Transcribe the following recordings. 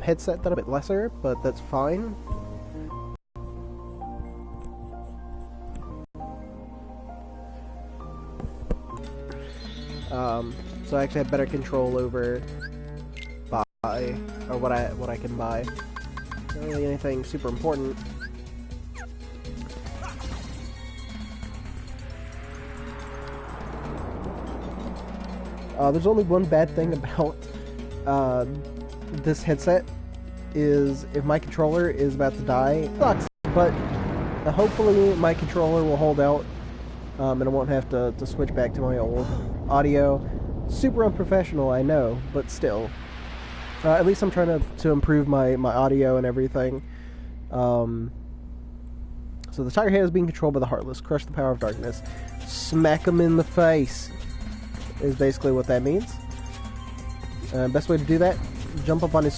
headset that are a bit lesser, but that's fine. So I actually have better control over what I can buy. Not really anything super important. There's only one bad thing about this headset, is if my controller is about to die, it sucks. But hopefully my controller will hold out, and I won't have to switch back to my old audio. Super unprofessional, I know, but still. At least I'm trying to improve my audio and everything. So the Tiger Head is being controlled by the Heartless. Crush the power of darkness. Smack him in the face is basically what that means. Best way to do that: jump up on his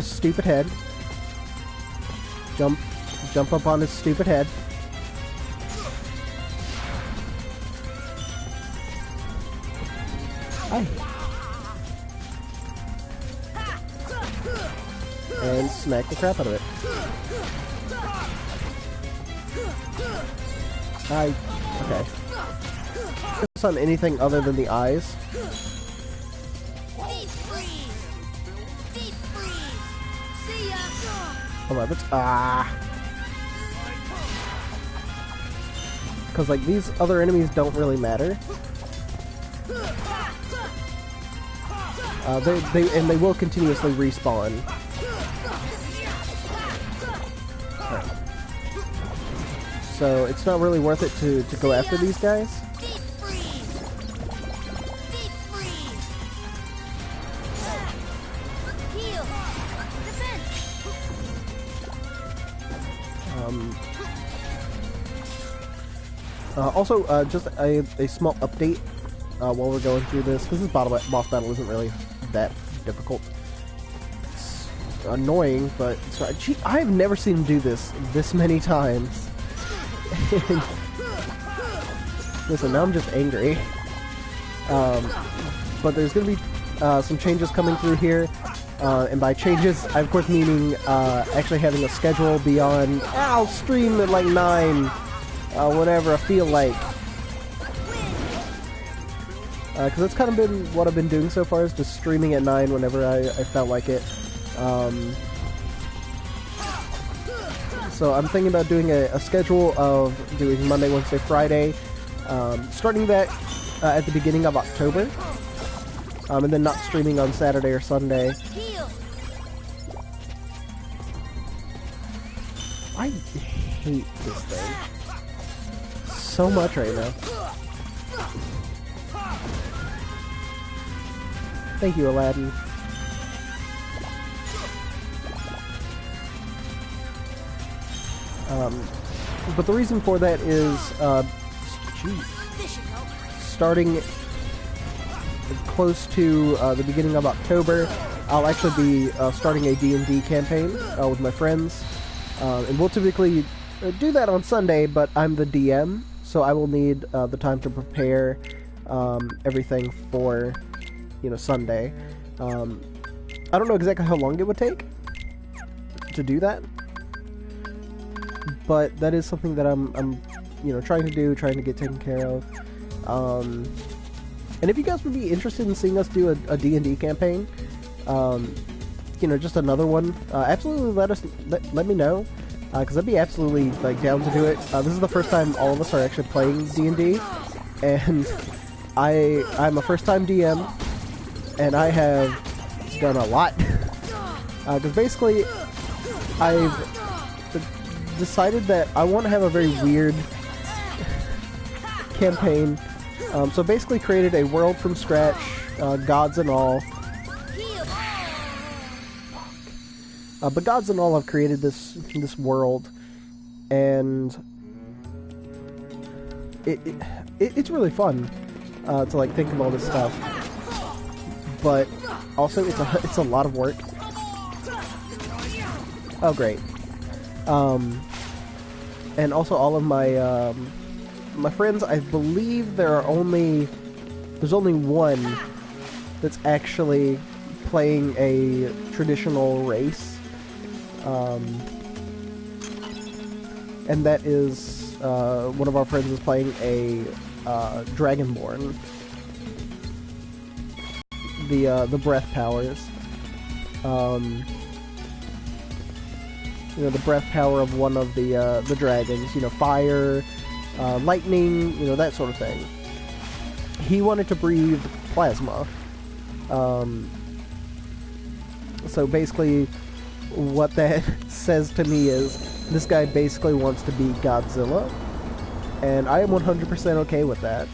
stupid head. Jump up on his stupid head. And smack the crap out of it. Okay. Focus on anything other than the eyes. Hold on, that's because like these other enemies don't really matter. They will continuously respawn. Right. So it's not really worth it to go after these guys. Also, just a small update while we're going through this, because this boss battle isn't really that difficult. It's annoying, but gee, I've never seen him do this many times. Listen, now I'm just angry. But there's going to be some changes coming through here. And by changes, I'm of course meaning actually having a schedule beyond, I'll stream at like 9, whenever I feel like. Because that's kind of been what I've been doing so far, is just streaming at 9 whenever I felt like it. So I'm thinking about doing a schedule of doing Monday, Wednesday, Friday, starting that at the beginning of October, and then not streaming on Saturday or Sunday. I hate this thing so much right now. Thank you, Aladdin. But the reason for that is, starting close to the beginning of October, I'll actually be starting a D&D campaign with my friends. And we'll typically do that on Sunday, but I'm the DM, so I will need the time to prepare everything for, Sunday. I don't know exactly how long it would take to do that, but that is something that I'm trying to get taken care of. And if you guys would be interested in seeing us do a D&D campaign, just another one, absolutely let me know, because I'd be absolutely down to do it. This is the first time all of us are actually playing D&D, and I'm a first-time DM, and I have done a lot. Because basically, I've decided that I want to have a very weird campaign. So basically created a world from scratch, gods and all. But gods and all have created this world, and it's really fun to think of all this stuff. But also it's a lot of work. Oh great. And also all of my my friends, I believe there's only one that's actually playing a traditional race, and that is one of our friends is playing a Dragonborn. The breath powers. You know, the breath power of one of the dragons. You know, fire, lightning. You know, that sort of thing. He wanted to breathe plasma. So basically, what that says to me is this guy basically wants to be Godzilla, and I am 100% okay with that.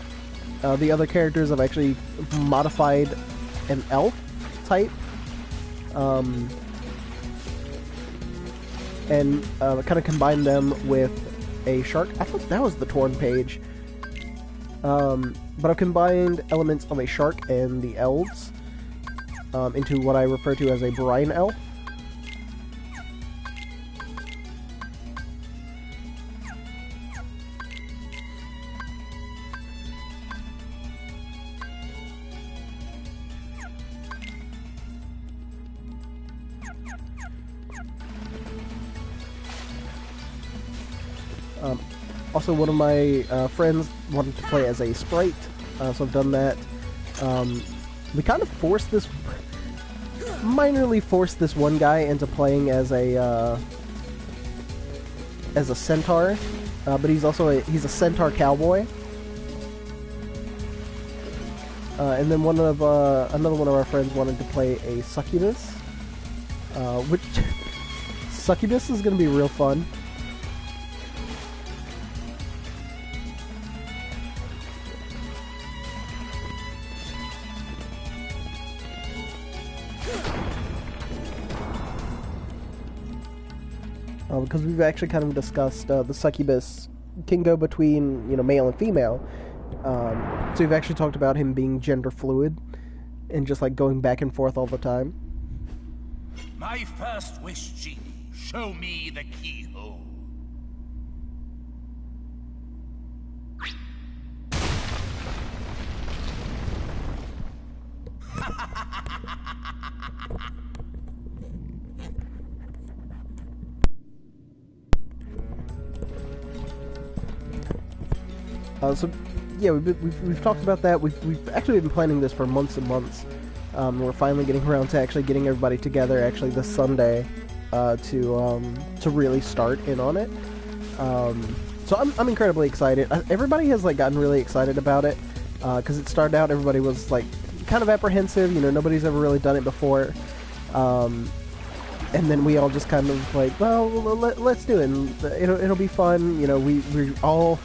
The other characters have actually modified an elf type, and kind of combined them with a shark. I thought that was the torn page. But I've combined elements of a shark and the elves into what I refer to as a brine elf. Also, one of my friends wanted to play as a sprite, so I've done that. We kind of minorly forced this one guy into playing as a centaur, but he's also he's a centaur cowboy. And then another one of our friends wanted to play a succubus, which succubus is going to be real fun. Because we've actually kind of discussed the succubus can go between, you know, male and female. So we've actually talked about him being gender fluid and just like going back and forth all the time. My first wish, genie, show me the keyhole. So, yeah, we've talked about that. We've actually been planning this for months and months. We're finally getting around to actually getting everybody together actually this Sunday to really start in on it. So I'm incredibly excited. Everybody has like gotten really excited about it because it started out everybody was like kind of apprehensive. You know, nobody's ever really done it before. And then we all just kind of like, well, let's do it. And it'll be fun. You know, we all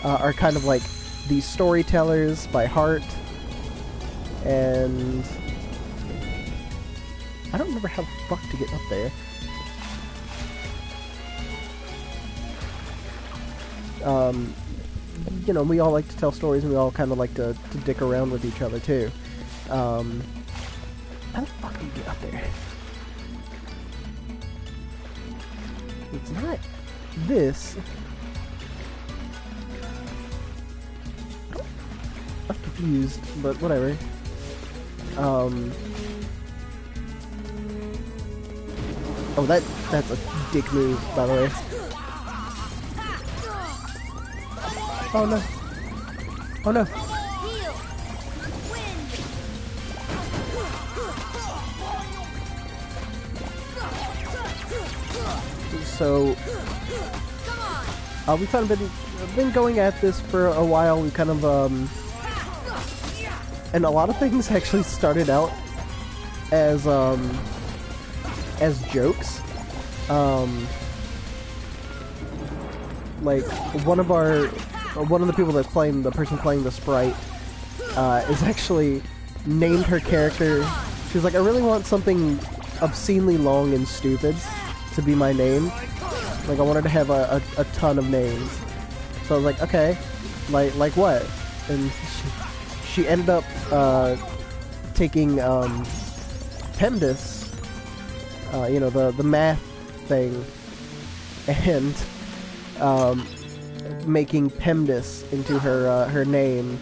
are kind of like these storytellers by heart, and I don't remember how the fuck to get up there. You know, we all like to tell stories, and we all kind of like to dick around with each other too. How the fuck do you get up there? It's not this. I'm confused, but whatever. Oh, that's a dick move, by the way. Oh no. Oh no. So, we've kind of been going at this for a while. We kind of, and a lot of things actually started out as jokes. Like one of the people that's playing, the person playing the sprite, is actually named her character. She was like, I really want something obscenely long and stupid to be my name. Like I wanted to have a ton of names. So I was like, okay, like what? And she ended up taking PEMDAS, you know, the math thing, and making PEMDAS into her name,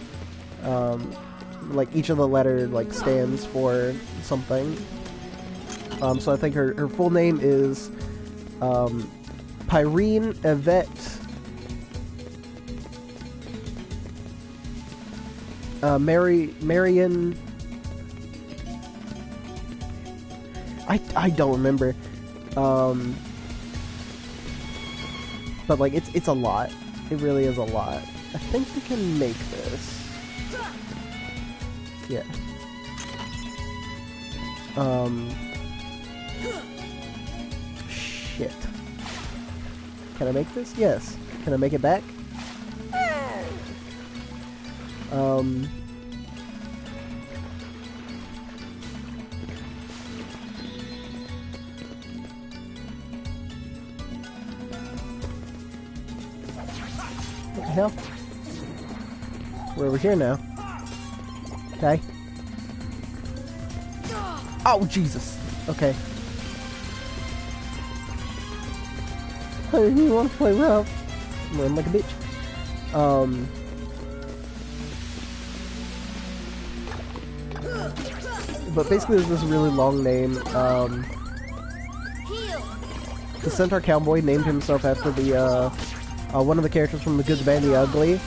like each of the letter like stands for something. So I think her full name is Pyrene Yvette Marion. I don't remember. But like it's a lot. It really is a lot. I think we can make this. Yeah. Shit. Can I make this? Yes. Can I make it back? What the hell? We're over here now. Okay. Oh, Jesus. Okay. I didn't even want to play rough. I'm running like a bitch. But basically there's this really long name. The Centaur Cowboy named himself after the, one of the characters from The Good, the Bad, and the Ugly.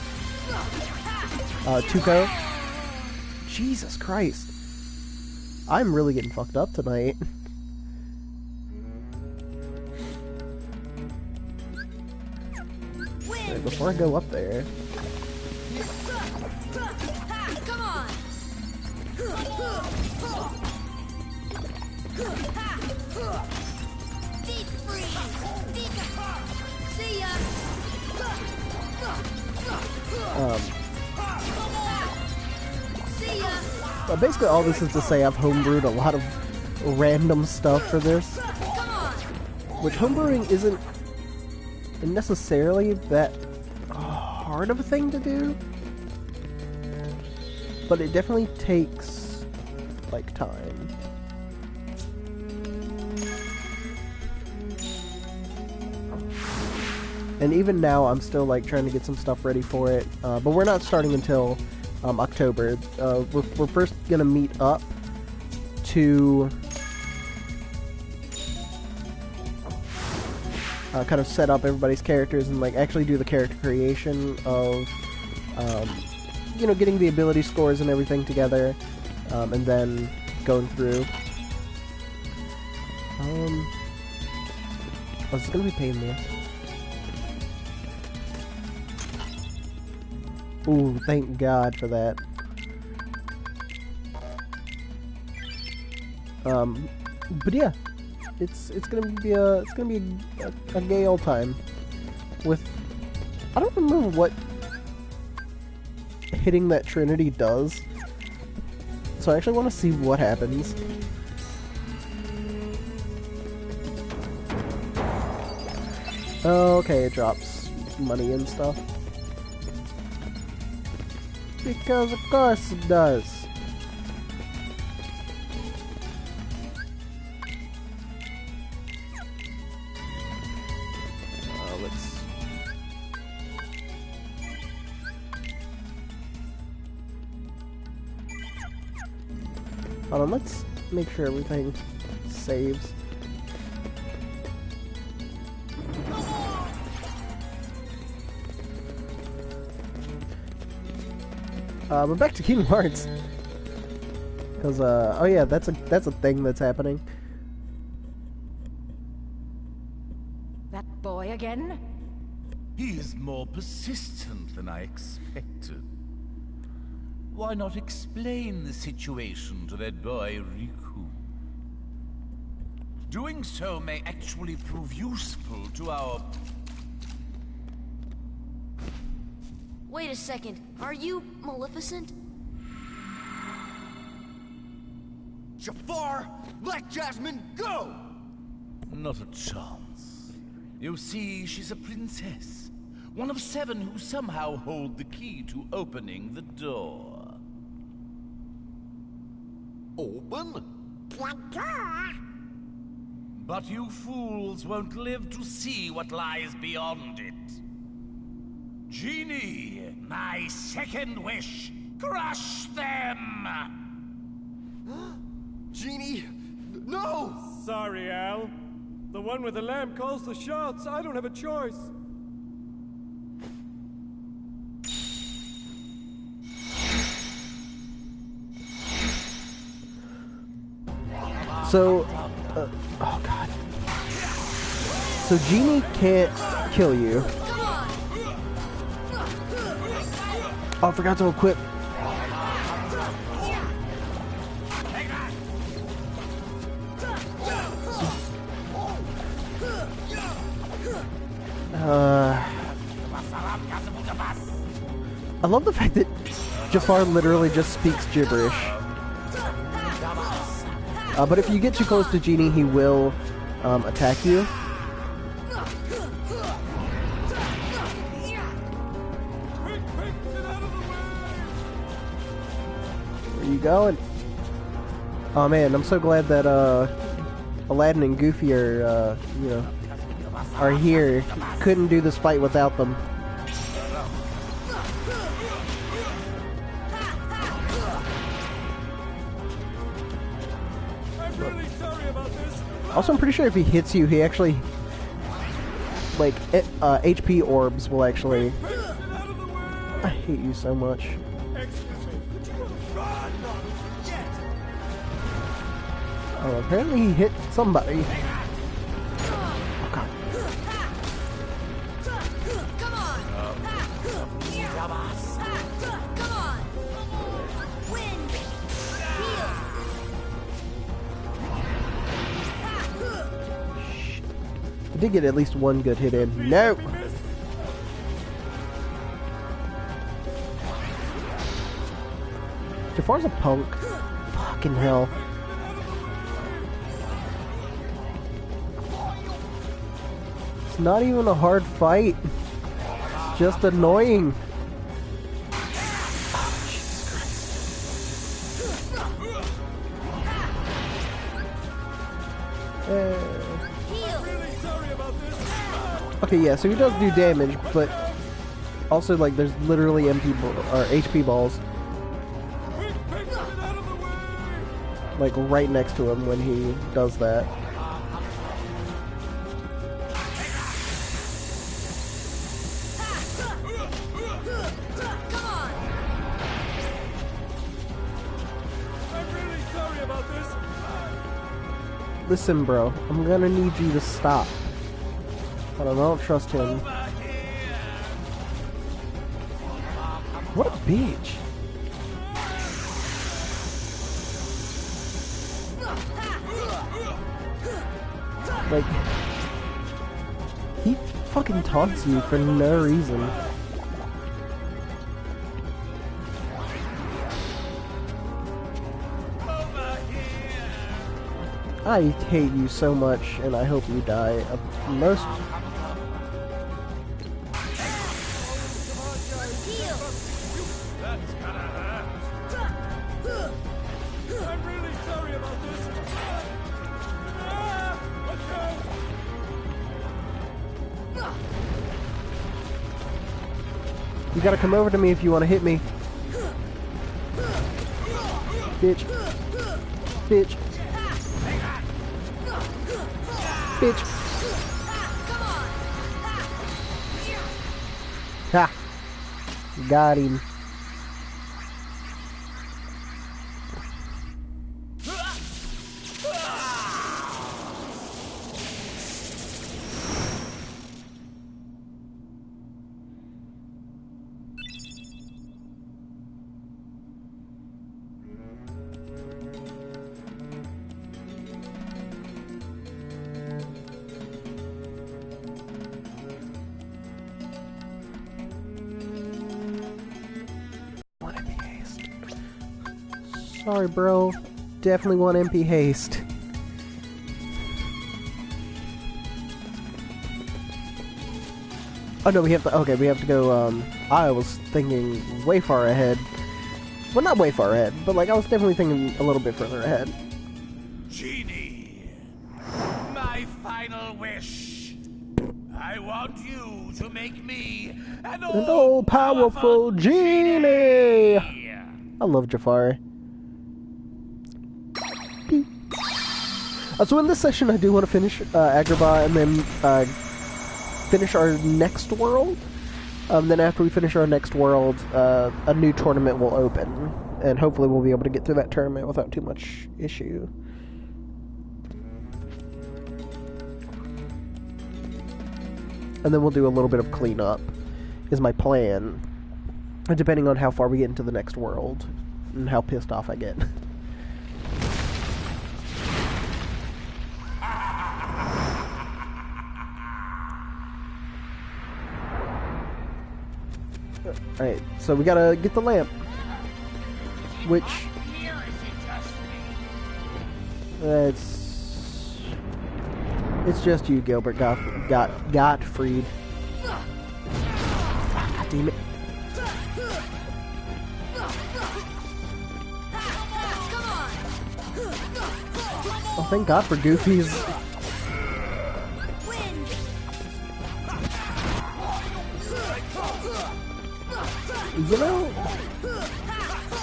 Tuco. Jesus Christ. I'm really getting fucked up tonight. Right, before I go up there. Come on. Deep freeze. Deep. See ya. See ya. Basically all this is to say I've homebrewed a lot of random stuff for this. Which homebrewing isn't necessarily that hard of a thing to do. But it definitely takes, like, time. And even now I'm still, like, trying to get some stuff ready for it. But we're not starting until October. We're first gonna meet up to kind of set up everybody's characters and like actually do the character creation of you know, getting the ability scores and everything together, and then going through. Oh, this is gonna be painless. Ooh, thank God for that. But yeah, it's gonna be a gay old time. With, I don't remember what hitting that Trinity does, so I actually want to see what happens. Okay, it drops money and stuff. Because of course it does. Let's... Hold on, let's make sure everything saves. But back to Kingdom Hearts. Because, oh yeah, that's a thing that's happening. That boy again? He is more persistent than I expected. Why not explain the situation to that boy, Riku? Doing so may actually prove useful to our... Wait a second, are you Maleficent? Jafar, let Jasmine go! Not a chance. You see, she's a princess. One of 7 who somehow hold the key to opening the door. Open? But you fools won't live to see what lies beyond it. Genie, my second wish, crush them! Genie, no! Sorry, Al. The one with the lamp calls the shots. I don't have a choice. So, oh god. So Genie can't kill you. Oh, I forgot to equip. I love the fact that Jafar literally just speaks gibberish. But if you get too close to Genie, he will attack you. Where are you going? Oh man, I'm so glad that Aladdin and Goofy are, are here. Couldn't do this fight without them. Also, I'm pretty sure if he hits you, he actually, like, HP orbs will actually... I hate you so much. Oh, apparently he hit somebody. Oh, God. Come on! Come on! Win! Heal! I did get at least one good hit in. No! Jafar's a punk. Fucking hell. It's not even a hard fight. It's just annoying. Oh, Jesus Christ. Okay, yeah, so he does do damage, but also, like, there's literally HP balls, like, right next to him when he does that. Listen, bro, I'm gonna need you to stop. I don't trust him. What a bitch. Like, he fucking taunts you for no reason. I hate you so much, and I hope you die. Most... You gotta come over to me if you want to hit me. Bitch. Bitch. Bitch. Ha! Got him. Sorry, bro. Definitely want MP haste. Oh no, we have to. Okay, we have to go. I was thinking way far ahead. Well, not way far ahead, but like I was definitely thinking a little bit further ahead. Genie, my final wish. I want you to make me an all-powerful genie. I love Jafar. So in this session, I do want to finish Agrabah and then finish our next world. Then after we finish our next world, a new tournament will open, and hopefully we'll be able to get through that tournament without too much issue. And then we'll do a little bit of cleanup, is my plan, depending on how far we get into the next world, and how pissed off I get. Alright, so we gotta get the lamp. Which... It's just you, Gilbert Gottfried. God damn it. Oh, thank God for Goofy's... You know,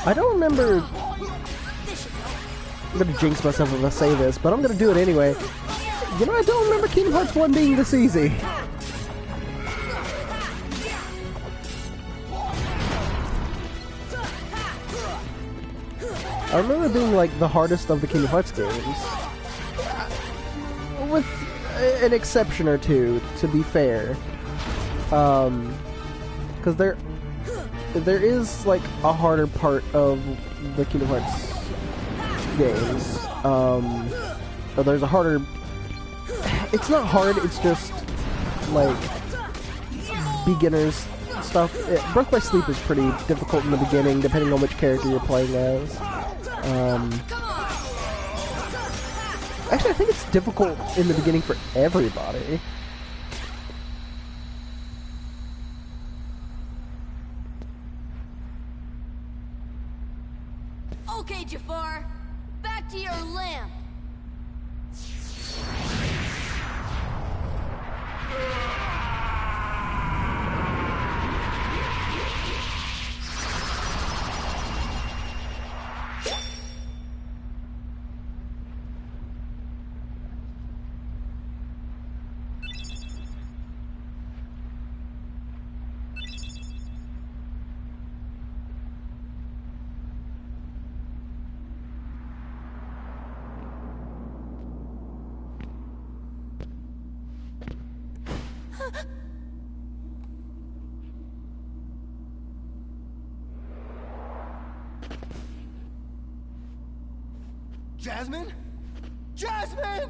I don't remember... I'm gonna jinx myself if I say this, but I'm gonna do it anyway. You know, I don't remember Kingdom Hearts 1 being this easy. I remember it being like the hardest of the Kingdom Hearts games. With an exception or two, to be fair. Because there is like a harder part of the Kingdom Hearts games. Or there's a harder... It's not hard, it's just like beginners stuff. Birth by Sleep is pretty difficult in the beginning, depending on which character you're playing as. Actually, I think it's difficult in the beginning for everybody. Okay, Jafar, back to your lamp. Jasmine? Jasmine!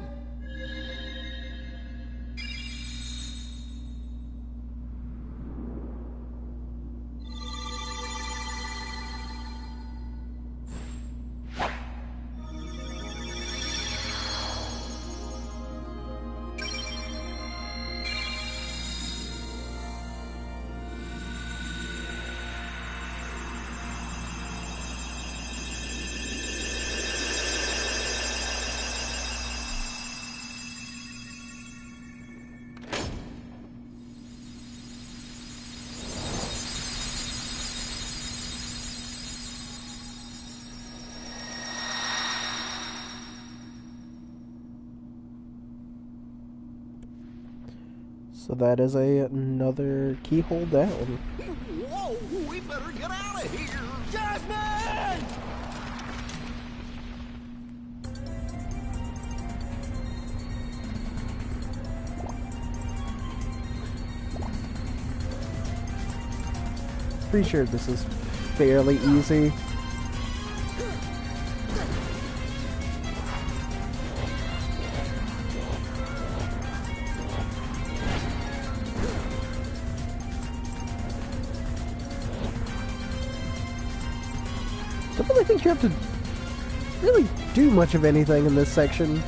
So that is another keyhole down. Whoa, we better get out of here! Jasmine! Pretty sure this is fairly easy. I don't really think you have to really do much of anything in this section.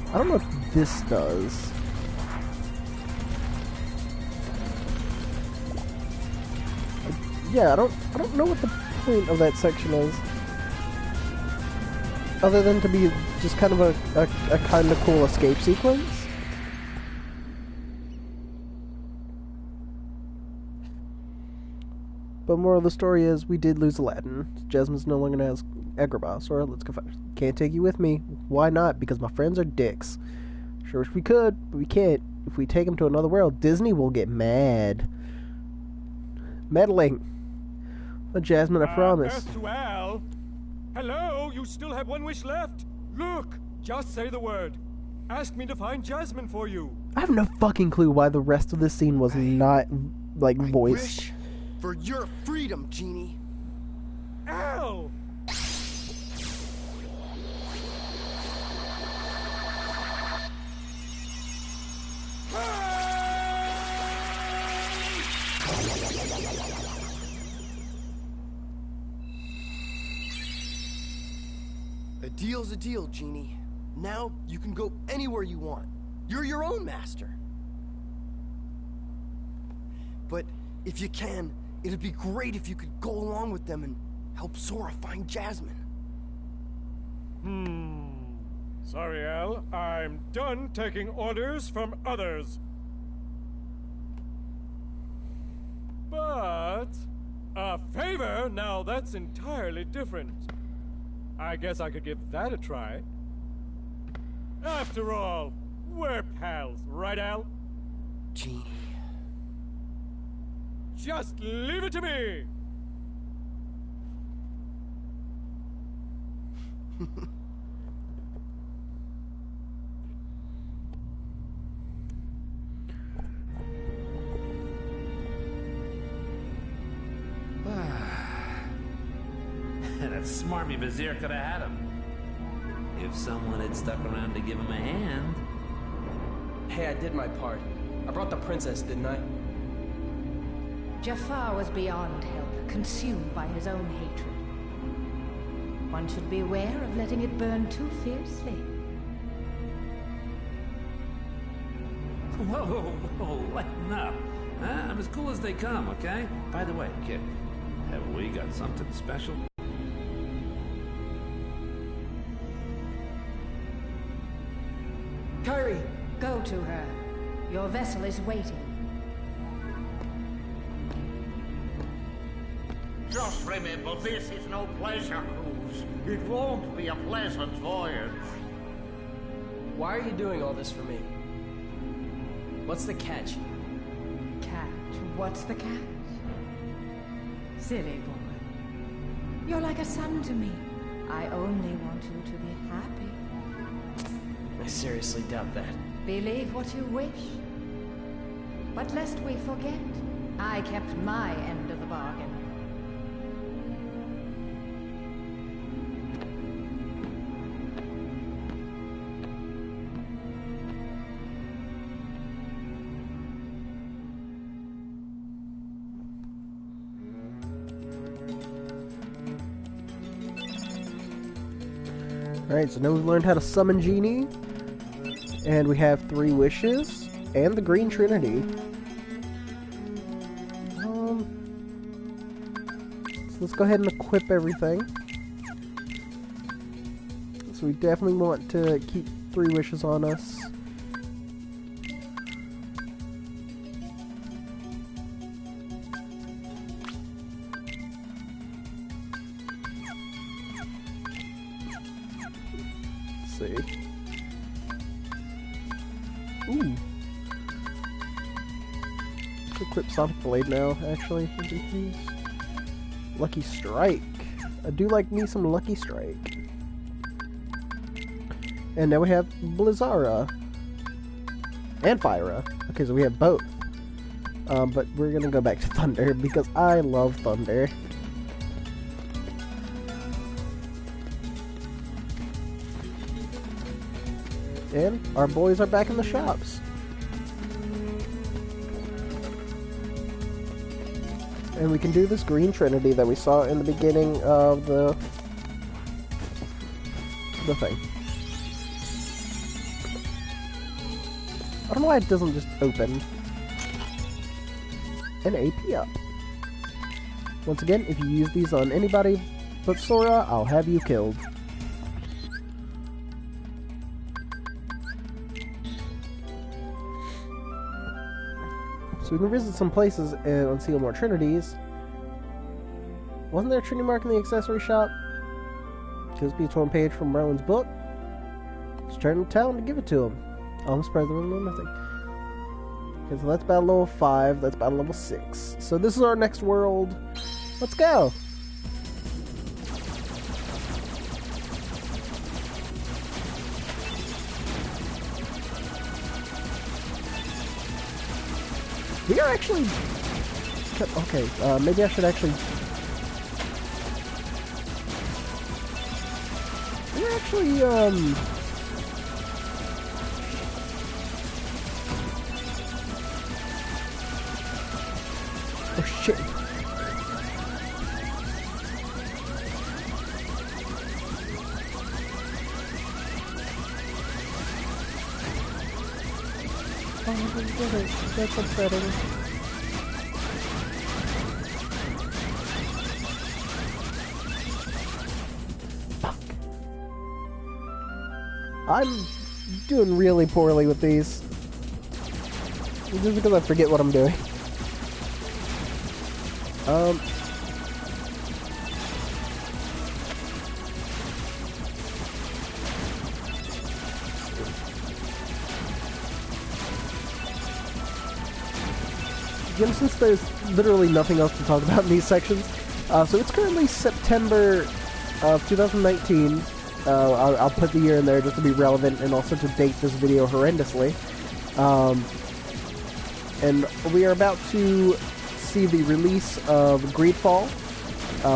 I don't know if this does. Yeah, I don't know what the point of that section is. Other than to be just kind of a kind of cool escape sequence. But moral of the story is, we did lose Aladdin. Jasmine's no longer has Agrabah. Sora, let's go find her. Can't take you with me. Why not? Because my friends are dicks. Sure wish we could, but we can't. If we take them to another world, Disney will get mad. Meddling. But Jasmine, I promise. As to Al. Hello, you still have one wish left. Look, just say the word. Ask me to find Jasmine for you. I have no fucking clue why the rest of this scene was not, like, voiced. Wish for your freedom, Genie. Al! A deal's a deal, Genie. Now you can go anywhere you want. You're your own master. But if you can, it'd be great if you could go along with them and help Sora find Jasmine. Sorry, Al. I'm done taking orders from others. But a favor? Now that's entirely different. I guess I could give that a try. After all, we're pals, right, Al? Genie. Just leave it to me! That smarmy vizier could have had him. If someone had stuck around to give him a hand. Hey, I did my part. I brought the princess, didn't I? Jafar was beyond help, consumed by his own hatred. One should beware of letting it burn too fiercely. Whoa, whoa, lighten up. I'm as cool as they come, okay? By the way, kid, have we got something special? Kyrie! Go to her. Your vessel is waiting. Just remember, this is no pleasure cruise. It won't be a pleasant voyage. Why are you doing all this for me? What's the catch? Catch? What's the catch? Silly boy. You're like a son to me. I only want you to be happy. I seriously doubt that. Believe what you wish. But lest we forget, I kept my end of the bargain. Alright, so now we've learned how to summon Genie. And we have 3 wishes. And the Green Trinity. So let's go ahead and equip everything. So we definitely want to keep 3 wishes on us. See. Ooh. Equip Sonic Blade now, actually. Lucky Strike. I do like me some Lucky Strike. And now we have Blizzara. And Fyra. Okay, so we have both. But we're gonna go back to Thunder because I love Thunder. And our boys are back in the shops. And we can do this Green Trinity that we saw in the beginning of the thing. I don't know why it doesn't just open. An AP up. Once again, if you use these on anybody but Sora, I'll have you killed. So we can visit some places and unseal more Trinities. Wasn't there a Trinity mark in the accessory shop? Could this be a torn page from Merlin's book? Just turn to town to give it to him. Oh, I'm surprised there was nothing. Okay, so that's battle level 5. That's battle level 6. So this is our next world. Let's go! We are actually... Okay, maybe I should actually... We're actually, Oh, shit. Oh, I didn't get it. That's upsetting. Fuck. I'm doing really poorly with these. Just because I forget what I'm doing. Again, since there's literally nothing else to talk about in these sections, so it's currently September of 2019. I'll put the year in there just to be relevant and also to date this video horrendously. And we are about to see the release of Greedfall,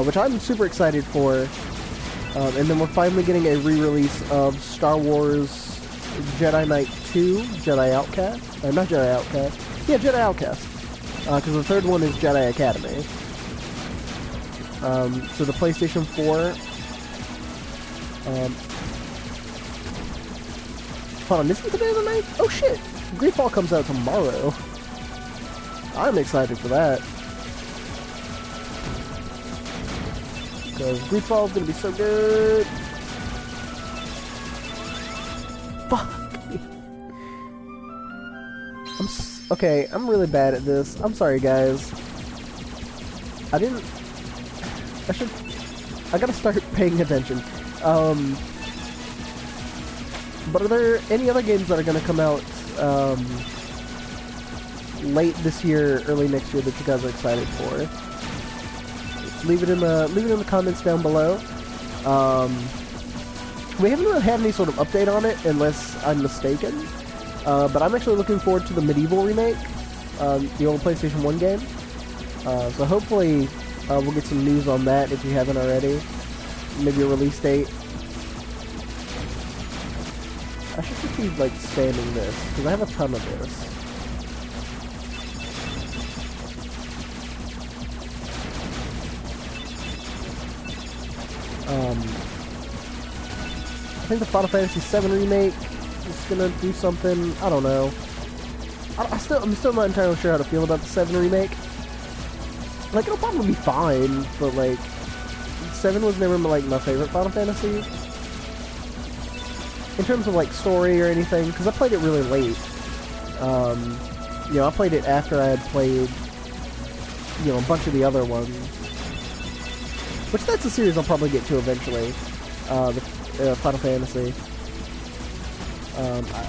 which I'm super excited for. And then we're finally getting a re-release of Star Wars Jedi Knight 2, Jedi Outcast. Not Jedi Outcast. Yeah, Jedi Outcast. Because the third one is Jedi Academy. So the PlayStation 4... hold on, isn't today the night? Oh shit! Greedfall comes out tomorrow. I'm excited for that. Because Greedfall is going to be so good. Fuck. Okay, I'm really bad at this. I'm sorry, guys. I gotta start paying attention. But are there any other games that are gonna come out, late this year, early next year that you guys are excited for? Leave it in the comments down below. We haven't really had any sort of update on it, unless I'm mistaken. But I'm actually looking forward to the Medieval remake, the old PlayStation 1 game. So hopefully we'll get some news on that if you haven't already. Maybe a release date. I should just be like spamming this, because I have a ton of this. I think the Final Fantasy VII remake is gonna do something. I don't know. I'm still not entirely sure how to feel about the 7 remake. Like, it'll probably be fine, but like, 7 was never like my favorite Final Fantasy in terms of like story or anything, because I played it really late. You know, I played it after I had played, you know, a bunch of the other ones. Which that's a series I'll probably get to eventually. The Final Fantasy.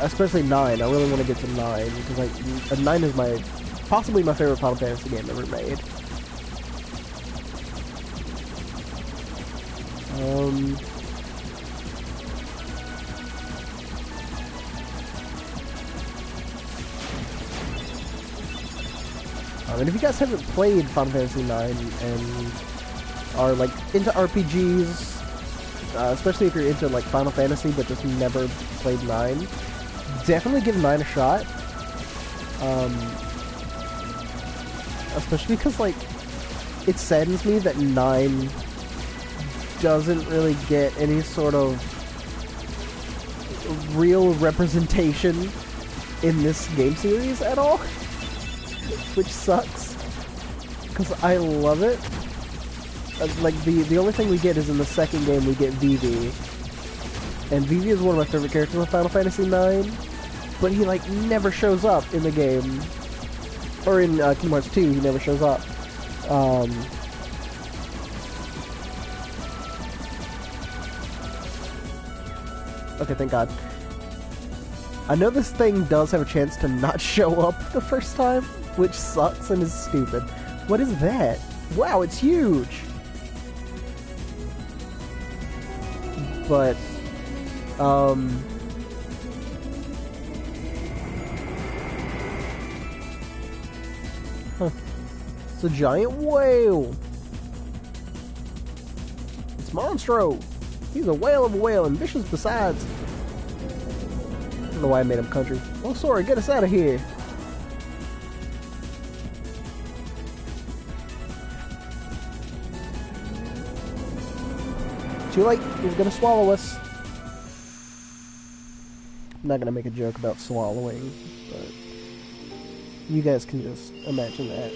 Especially 9. I really want to get to 9, because like 9 is possibly my favorite Final Fantasy game ever made. And if you guys haven't played Final Fantasy 9 and are like into RPGs, especially if you're into like Final Fantasy but just never played 9, definitely give 9 a shot. Especially because like it saddens me that 9 doesn't really get any sort of real representation in this game series at all. Which sucks, because I love it. Like, the only thing we get is in the second game we get Vivi. And Vivi is one of my favorite characters in Final Fantasy IX, but he, like, never shows up in the game. Or in Kingdom Hearts 2, he never shows up. Okay, thank God. I know this thing does have a chance to not show up the first time, which sucks and is stupid. What is that? Wow, it's huge! But, huh. It's a giant whale! It's Monstro! He's a whale of a whale and vicious besides. I don't know why I made him country. Oh, sorry, get us out of here! Too late. He's gonna swallow us. I'm not gonna make a joke about swallowing, but you guys can just imagine that.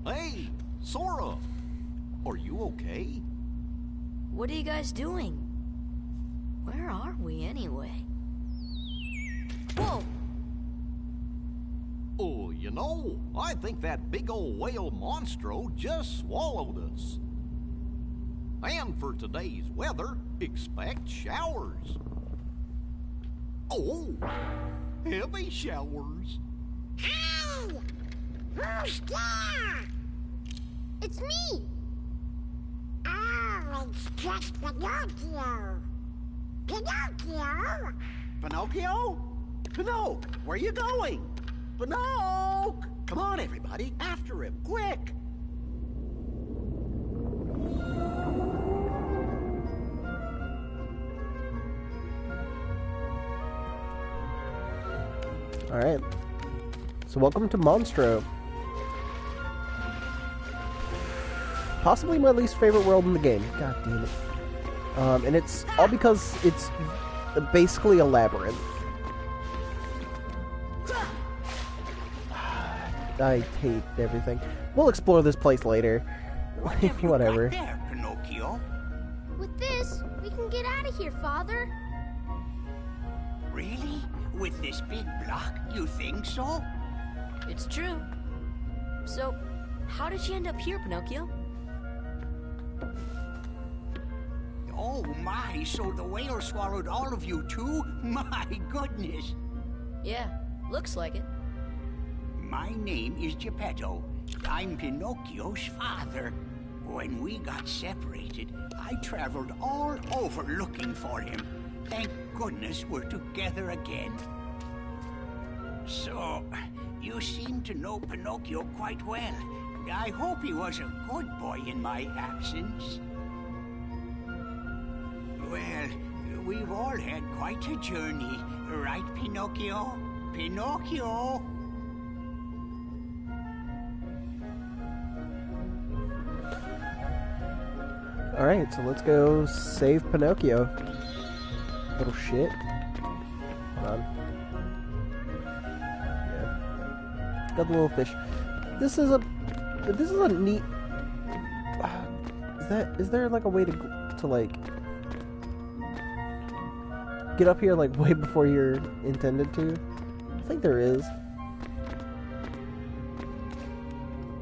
Hey, Sora! Are you okay? What are you guys doing? Where are we anyway? Whoa! Oh, you know, I think that big old whale Monstro just swallowed us. And for today's weather, expect showers. Oh, heavy showers. Hey! Who's there? It's me! Oh, it's just Pinocchio! Pinocchio! Pinocchio? Pinocchio, where are you going? Pinocchio! Come on, everybody, after him, quick! Alright. So welcome to Monstro. Possibly my least favorite world in the game. God damn it. And it's all because it's basically a labyrinth. I hate everything. We'll explore this place later. Whatever. There, Pinocchio. With this, we can get out of here, Father. Really? With this big block, you think so? It's true. So, how did you end up here, Pinocchio? Oh my, so the whale swallowed all of you too? My goodness. Yeah, looks like it. My name is Geppetto. I'm Pinocchio's father. When we got separated, I traveled all over looking for him. Thank goodness we're together again. So, you seem to know Pinocchio quite well. I hope he was a good boy in my absence. Well, we've all had quite a journey, right, Pinocchio? Pinocchio! Alright, so let's go save Pinocchio. Little shit. Hold on. Yeah. Got the little fish. This is a neat... Is there like a way to like get up here like way before you're intended to? I think there is.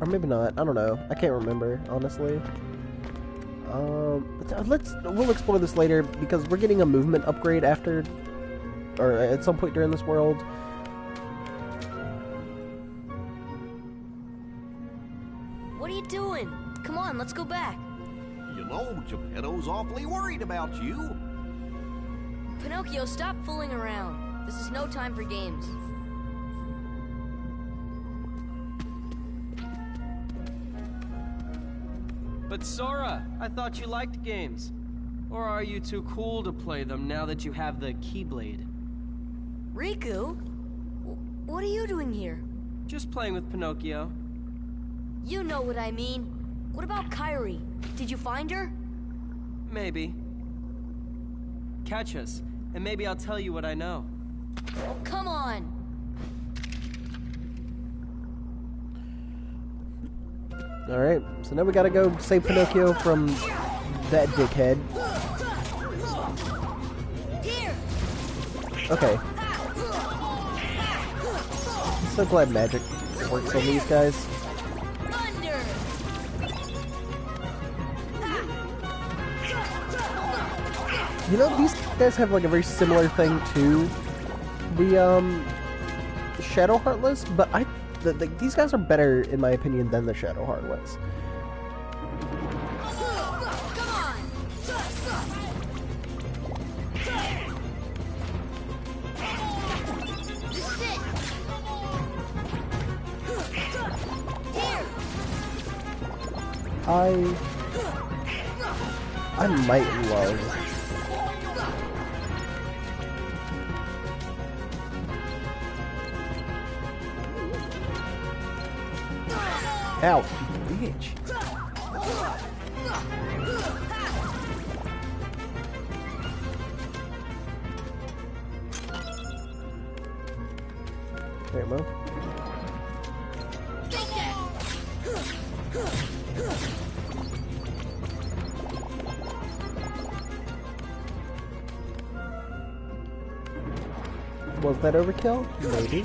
Or maybe not. I don't know. I can't remember, honestly. We'll explore this later because we're getting a movement upgrade after, or at some point during this world. What are you doing? Come on, let's go back. You know, Geppetto's awfully worried about you. Pinocchio, stop fooling around. This is no time for games. But Sora, I thought you liked games. Or are you too cool to play them now that you have the Keyblade? Riku? What are you doing here? Just playing with Pinocchio. You know what I mean. What about Kairi? Did you find her? Maybe. Catch us, and maybe I'll tell you what I know. Oh, come on! Alright, so now we gotta go save Pinocchio from that dickhead. Here. Okay. I'm so glad magic works on these guys. Thunder. You know, these guys have like a very similar thing to the Shadow Heartless, but these guys are better, in my opinion, than the Shadow Heartless. Come on. This is it. Here. I might love. Ow, bitch. There, Mo. Was that overkill? Maybe.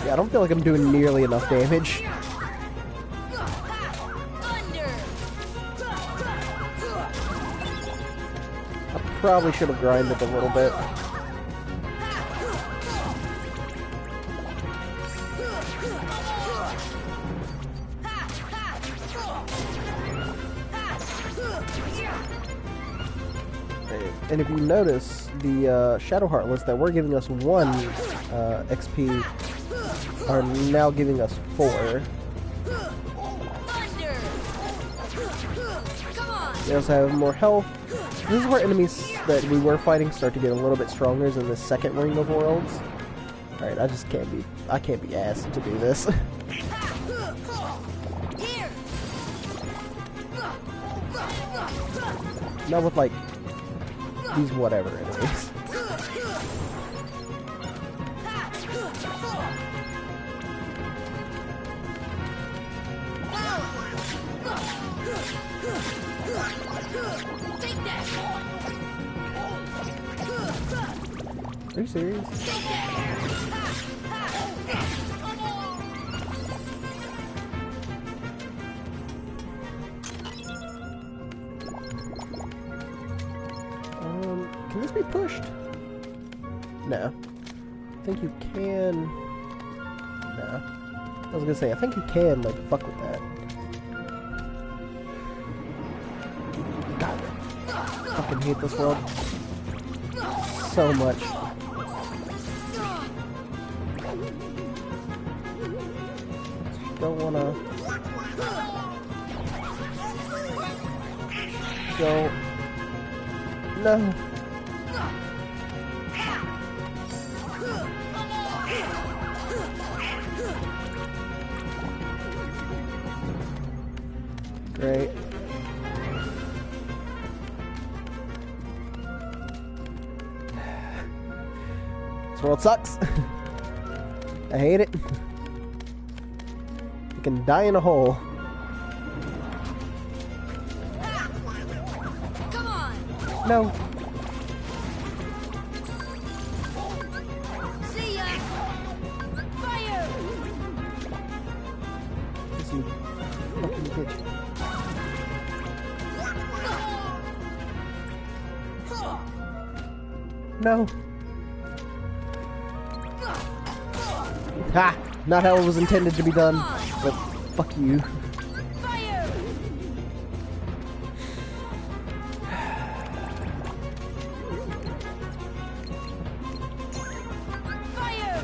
Yeah, I don't feel like I'm doing nearly enough damage. I probably should have grinded a little bit. And if you notice, the Shadow Heartless that were giving us 1 XP are now giving us 4. They also have more health. This is where enemies that we were fighting start to get a little bit stronger in the second Ring of Worlds. Alright, I can't be asked to do this. Not with like these whatever enemies. Are you serious? Can this be pushed? No. I think you can... No. I was gonna say, I think you can, like, fuck with that. God, I fucking hate this world so much. Don't wanna... Don't... No. Great. This world sucks. I hate it. You can die in a hole. Come on. No. See ya. Fire. This you fucking bitch. No. Ha! Not how it was intended to be done. But fuck you. Fire. Fire.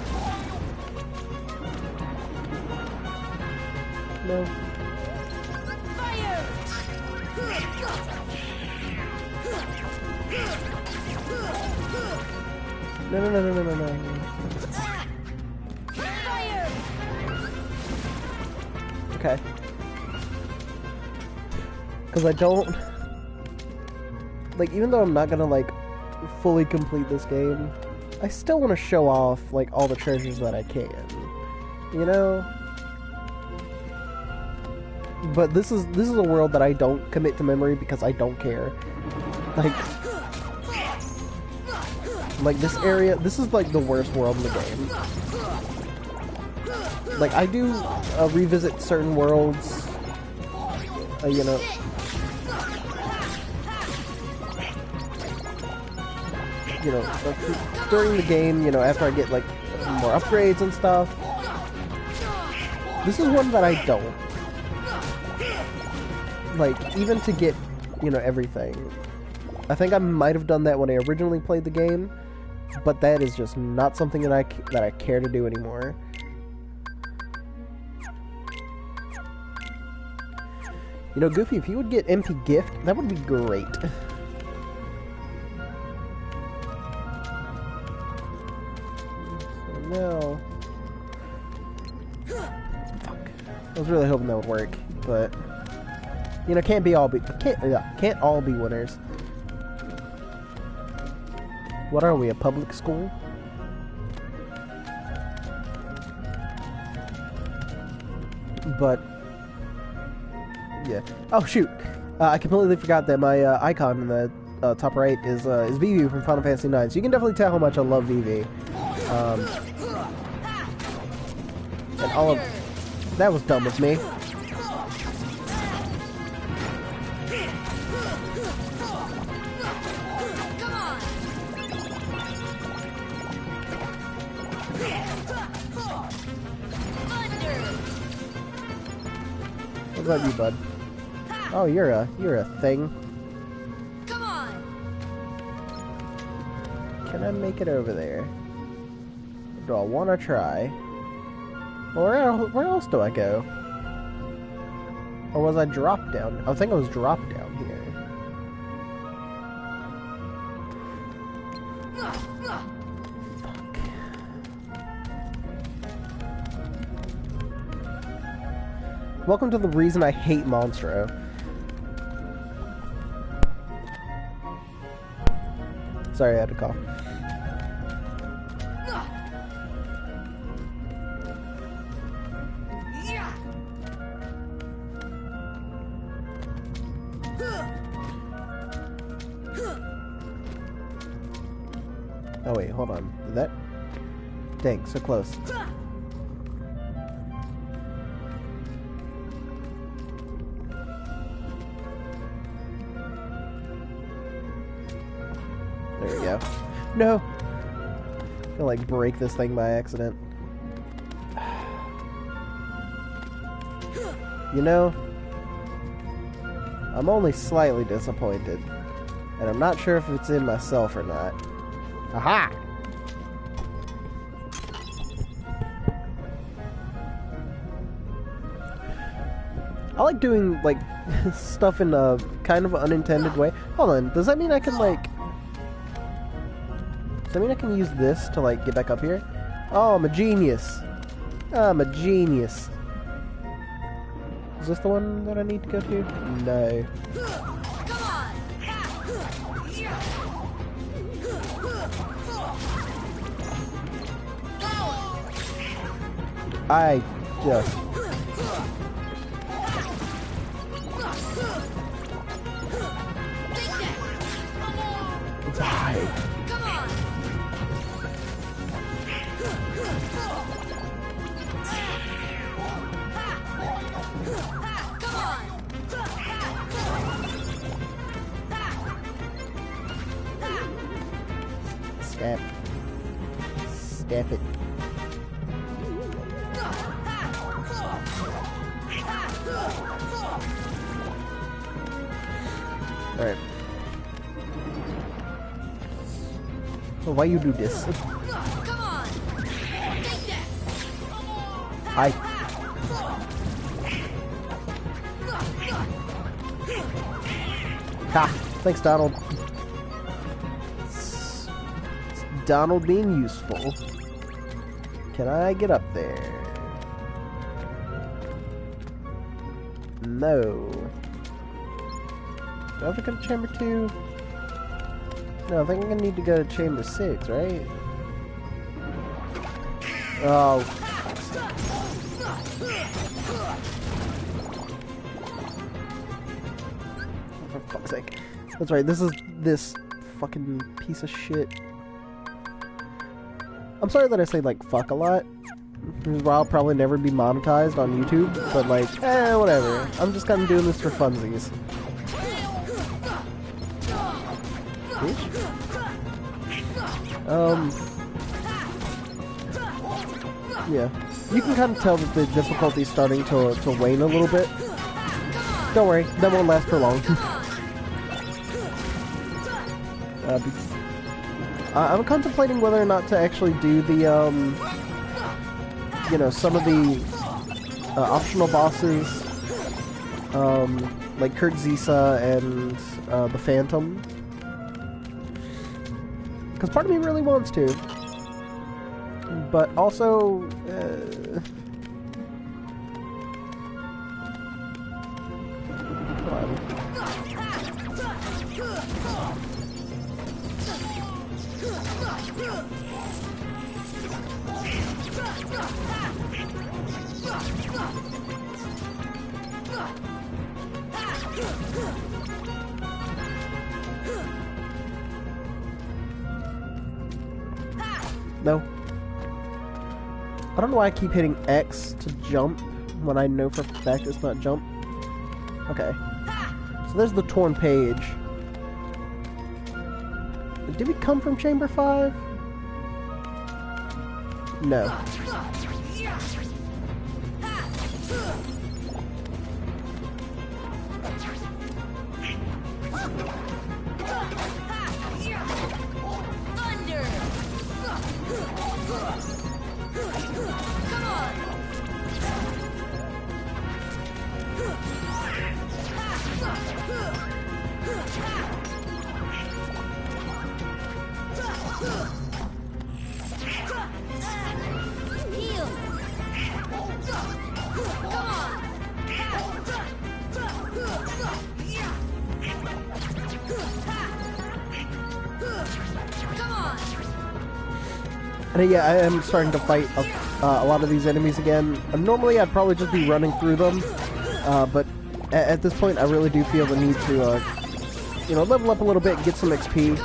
No. Fire. No, no, no, no, no, no, no. Fire. Okay. Because I don't... Like, even though I'm not gonna, like, fully complete this game, I still want to show off, like, all the treasures that I can. You know? But this is a world that I don't commit to memory because I don't care. Like this area, this is like the worst world in the game. Like I do revisit certain worlds, you know. During the game, you know, after I get like more upgrades and stuff. This is one that I don't. Like, even to get, you know, everything. I think I might have done that when I originally played the game, but that is just not something that I care to do anymore. You know, Goofy, if you would get MP Gift, that would be great. So now... Fuck. I was really hoping that would work, but... You know, can't all be winners. What are we, a public school? But yeah. Oh shoot! I completely forgot that my icon in the top right is Vivi from Final Fantasy IX. So you can definitely tell how much I love Vivi. And all of that was dumb with me. What about you, bud? Oh, you're a thing. Come on. Can I make it over there? Do I want to try? Well, where else do I go? Or was I dropped down? I think I was dropped down here. Welcome to the reason I hate Monstro. Sorry, I had to cough. Oh wait, hold on. Did that? Dang, so close. There we go. No! I'm gonna like break this thing by accident. You know, I'm only slightly disappointed. And I'm not sure if it's in myself or not. Aha! I like doing, like, stuff in a kind of unintended way. Hold on, does that mean I can, like... Does that mean I can use this to, like, get back up here? Oh, I'm a genius. I'm a genius. Is this the one that I need to go to? No. I just... Why? Step. Step it. Alright. So why you do this? Hi. Ha! Thanks, Donald. It's Donald being useful. Can I get up there? No. Do I have to go to chamber 2? No, I think I'm gonna need to go to chamber 6, right? Oh. For fuck's sake. That's right, this is this fucking piece of shit. I'm sorry that I say, like, fuck a lot. I'll probably never be monetized on YouTube, but, like, whatever. I'm just kind of doing this for funsies. Yeah. You can kind of tell that the difficulty's starting to wane a little bit. Don't worry, that won't last for long. I'm contemplating whether or not to actually do the, you know, some of the optional bosses, like Kurt Zisa and the Phantom. Because part of me really wants to. But also, no. I don't know why I keep hitting X to jump when I know for a fact it's not jump. Okay. So there's the torn page. Did we come from chamber 5? No. And yeah, I am starting to fight a lot of these enemies again. Normally I'd probably just be running through them, but at this point I really do feel the need to, you know, level up a little bit, get some XP.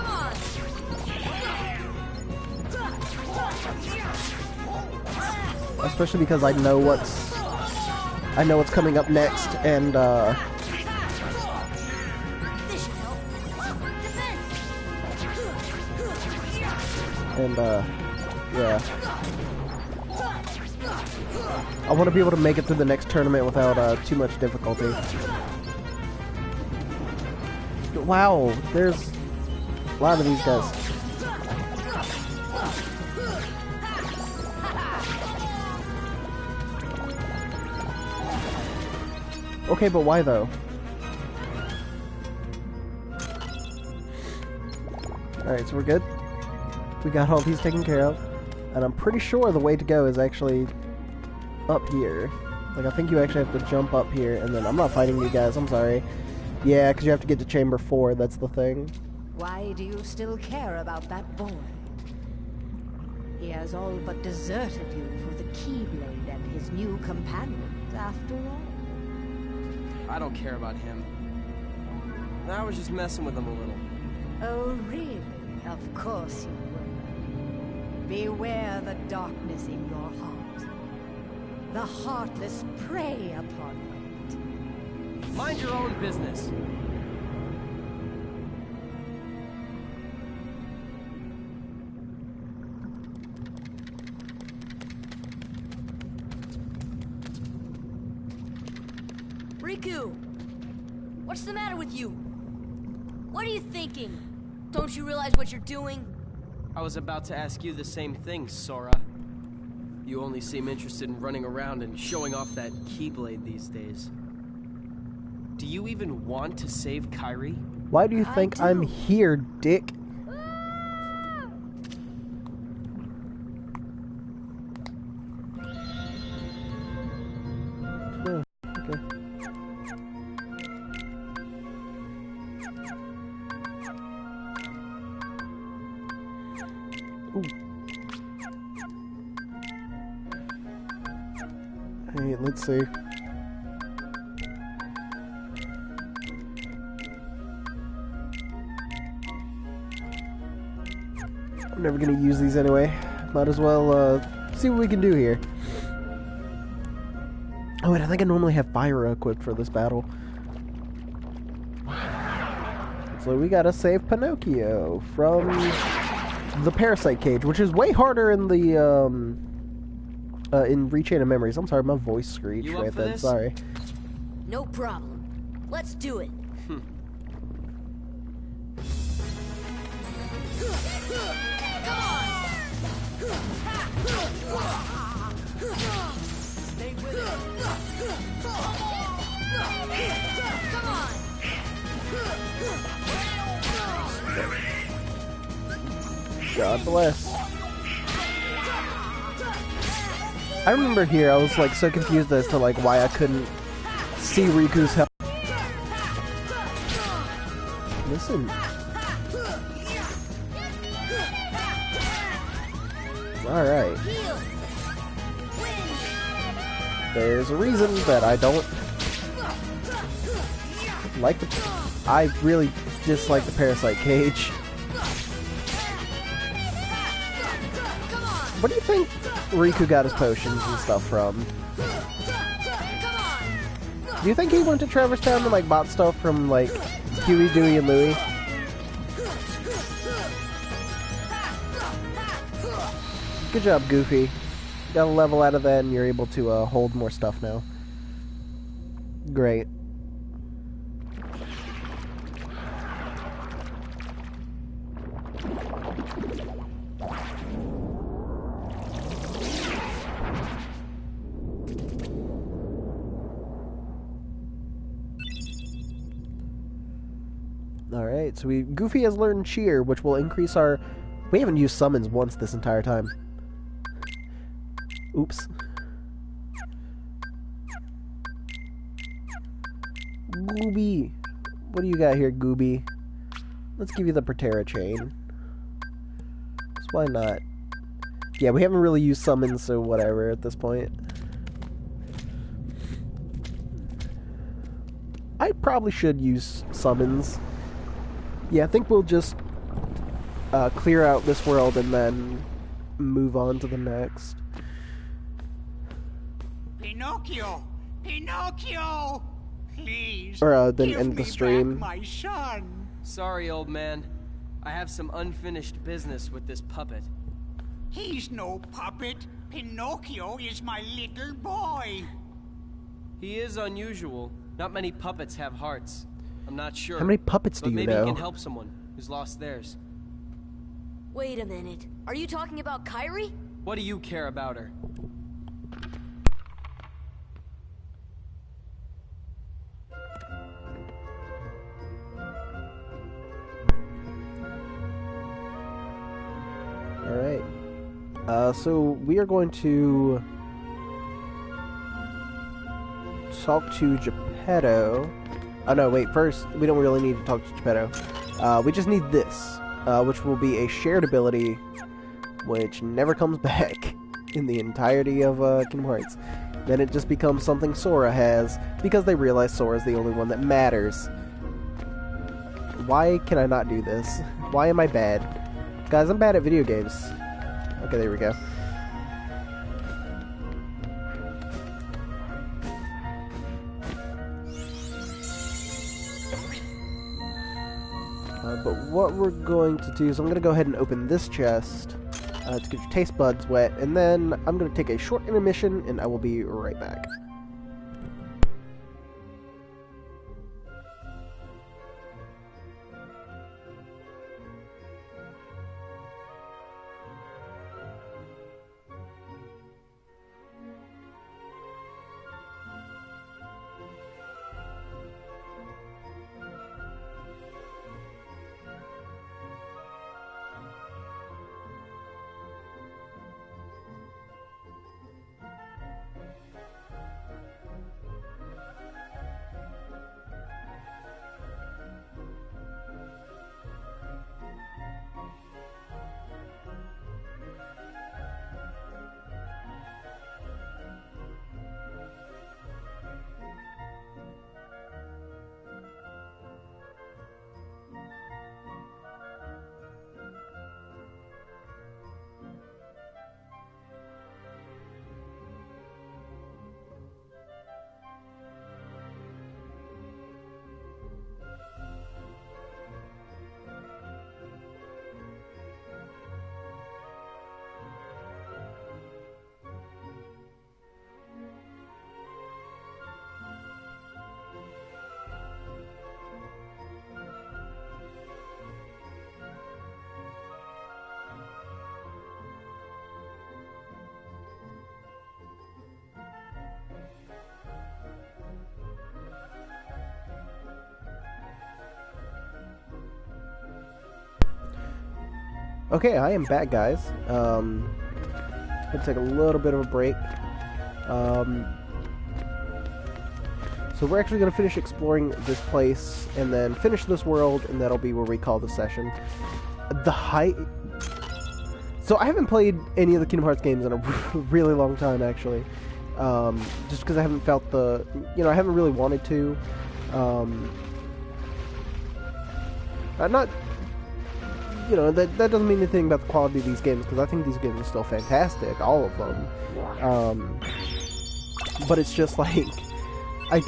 Especially because I know what's coming up next, and yeah. I want to be able to make it through the next tournament without too much difficulty. Wow, there's a lot of these guys. Okay, but why though? Alright, so we're good. We got all these taken care of. And I'm pretty sure the way to go is actually up here. Like, I think you actually have to jump up here, and then I'm not fighting you guys, I'm sorry. Yeah, because you have to get to chamber 4, that's the thing. Why do you still care about that boy? He has all but deserted you for the Keyblade and his new companions, after all. I don't care about him. I was just messing with him a little. Oh, really? Of course you were. Beware the darkness in your heart. The heartless prey upon it. Mind your own business. Riku! What's the matter with you? What are you thinking? Don't you realize what you're doing? I was about to ask you the same thing, Sora. You only seem interested in running around and showing off that Keyblade these days. Do you even want to save Kairi? Why do you think I'm here, dick? Oh, okay. Ooh. Hey, let's see. I'm never gonna use these anyway. Might as well see what we can do here. Oh wait, I think I normally have Pyra equipped for this battle. So we gotta save Pinocchio from the Parasite Cage, which is way harder in the in Rechain of Memories. I'm sorry, my voice screeched right then. Sorry. No problem. Let's do it. Stay with it. Come on. God bless. I remember here I was like so confused as to like why I couldn't see Riku's health. Listen. Alright. There's a reason that I don't like the... I really dislike the Parasite Cage. What do you think Riku got his potions and stuff from? Do you think he went to Traverse Town and like bought stuff from like Huey, Dewey, and Louie? Good job, Goofy. Got a level out of that and you're able to hold more stuff now. Great. Alright, so Goofy has learned Cheer, which will increase our... We haven't used summons once this entire time. Oops. Gooby. What do you got here, Gooby? Let's give you the Protera chain. So why not? Yeah, we haven't really used summons, so whatever at this point. I probably should use summons. Yeah, I think we'll just clear out this world and then move on to the next. Pinocchio! Pinocchio! Please, Or then give end the me stream. back my son. Sorry, old man. I have some unfinished business with this puppet. He's no puppet. Pinocchio is my little boy. He is unusual. Not many puppets have hearts. I'm not sure. How many puppets do but you maybe know? he can help someone who's lost theirs. Wait a minute. Are you talking about Kairi? What do you care about her? Alright. So we are going to talk to Geppetto. Oh no, wait, first, we don't really need to talk to Geppetto. We just need this, which will be a shared ability which never comes back in the entirety of Kingdom Hearts. Then it just becomes something Sora has, because they realize Sora's the only one that matters. Why can I not do this? Why am I bad? Guys, I'm bad at video games. Okay, there we go. But what we're going to do is I'm going to go ahead and open this chest to get your taste buds wet, and then I'm going to take a short intermission, and I will be right back. Okay, I am back, guys. Gonna take a little bit of a break. So we're actually gonna finish exploring this place, and then finish this world, and that'll be where we call the session. So I haven't played any of the Kingdom Hearts games in a really long time, actually. Just because I haven't felt the... I haven't really wanted to. Not... that doesn't mean anything about the quality of these games, because I think these games are still fantastic, all of them. But it's just like, I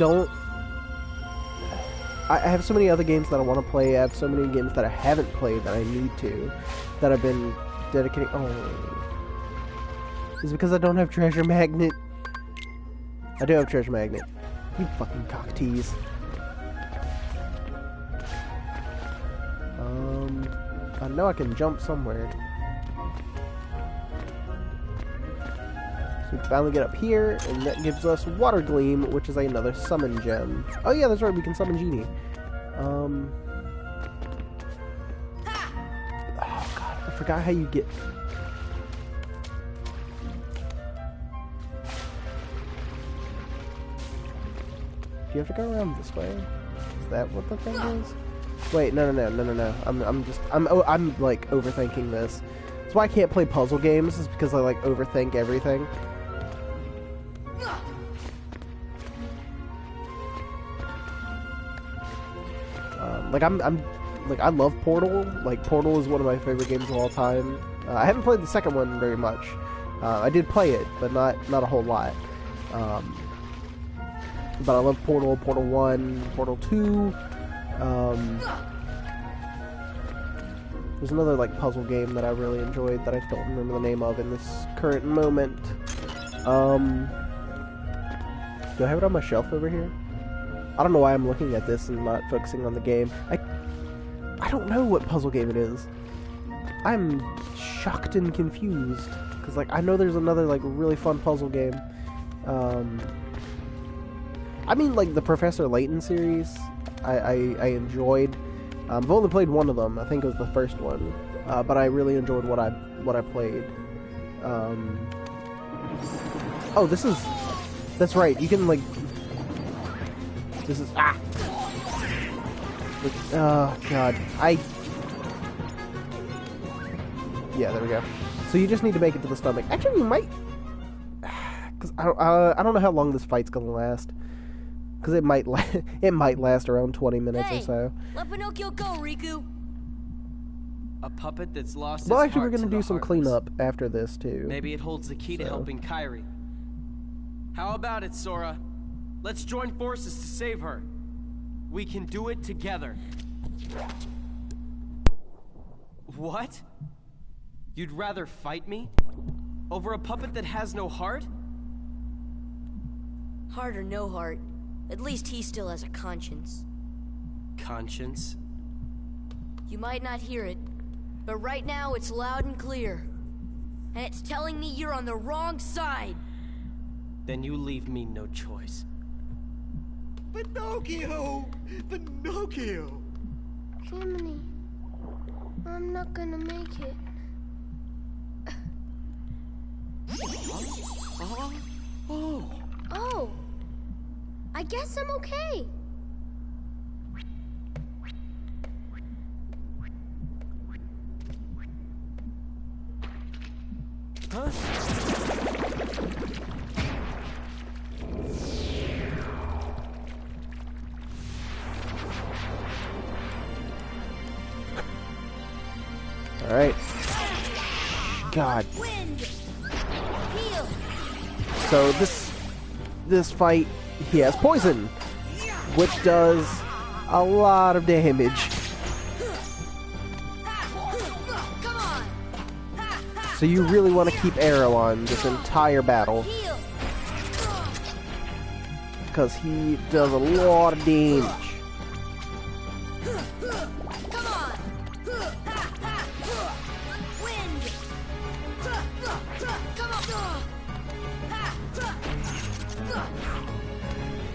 have so many other games that I want to play. I have so many games that I haven't played that I need to, that I've been dedicating. Oh, is it because I don't have Treasure Magnet? I do have Treasure Magnet. You fucking cock tease. I know I can jump somewhere. So we can finally get up here, and that gives us Water Gleam, which is another summon gem. Oh yeah, that's right, we can summon Genie. Oh god, I forgot how you get... Do you have to go around this way? Is that what the thing is? Wait, no. I'm like overthinking this. That's why I can't play puzzle games, is because I like overthink everything. I love Portal. Like, Portal is one of my favorite games of all time. I haven't played the second one very much. I did play it, but not a whole lot. But I love Portal, Portal 1, Portal 2. There's another like puzzle game that I really enjoyed that I don't remember the name of in this current moment. Do I have it on my shelf over here? I don't know why I'm looking at this and not focusing on the game. I don't know what puzzle game it is. I'm shocked and confused, because like I know there's another like really fun puzzle game. I mean, like the Professor Layton series, I enjoyed. I've only played one of them. I think it was the first one, but I really enjoyed what I played. Oh, that's right. You can like. This is oh god, yeah, there we go. So you just need to make it to the stomach. Actually, you might... Because I don't know how long this fight's going to last. Because it might last around 20 minutes or so. Let Pinocchio go, Riku. A puppet that's lost Well, its actually, we're heart going to do some heartless. cleanup after this, too. Maybe it holds the key to helping Kairi. How about it, Sora? Let's join forces to save her. We can do it together. What? You'd rather fight me? Over a puppet that has no heart? Heart or no heart, at least he still has a conscience. Conscience? You might not hear it, but right now it's loud and clear. And it's telling me you're on the wrong side. Then you leave me no choice. Pinocchio! Pinocchio! Jiminy, I'm not gonna make it. Oh, I guess I'm okay. Huh? All right. God. So this fight, he has poison, which does a lot of damage. So you really want to keep Arrow on this entire battle, because he does a lot of damage.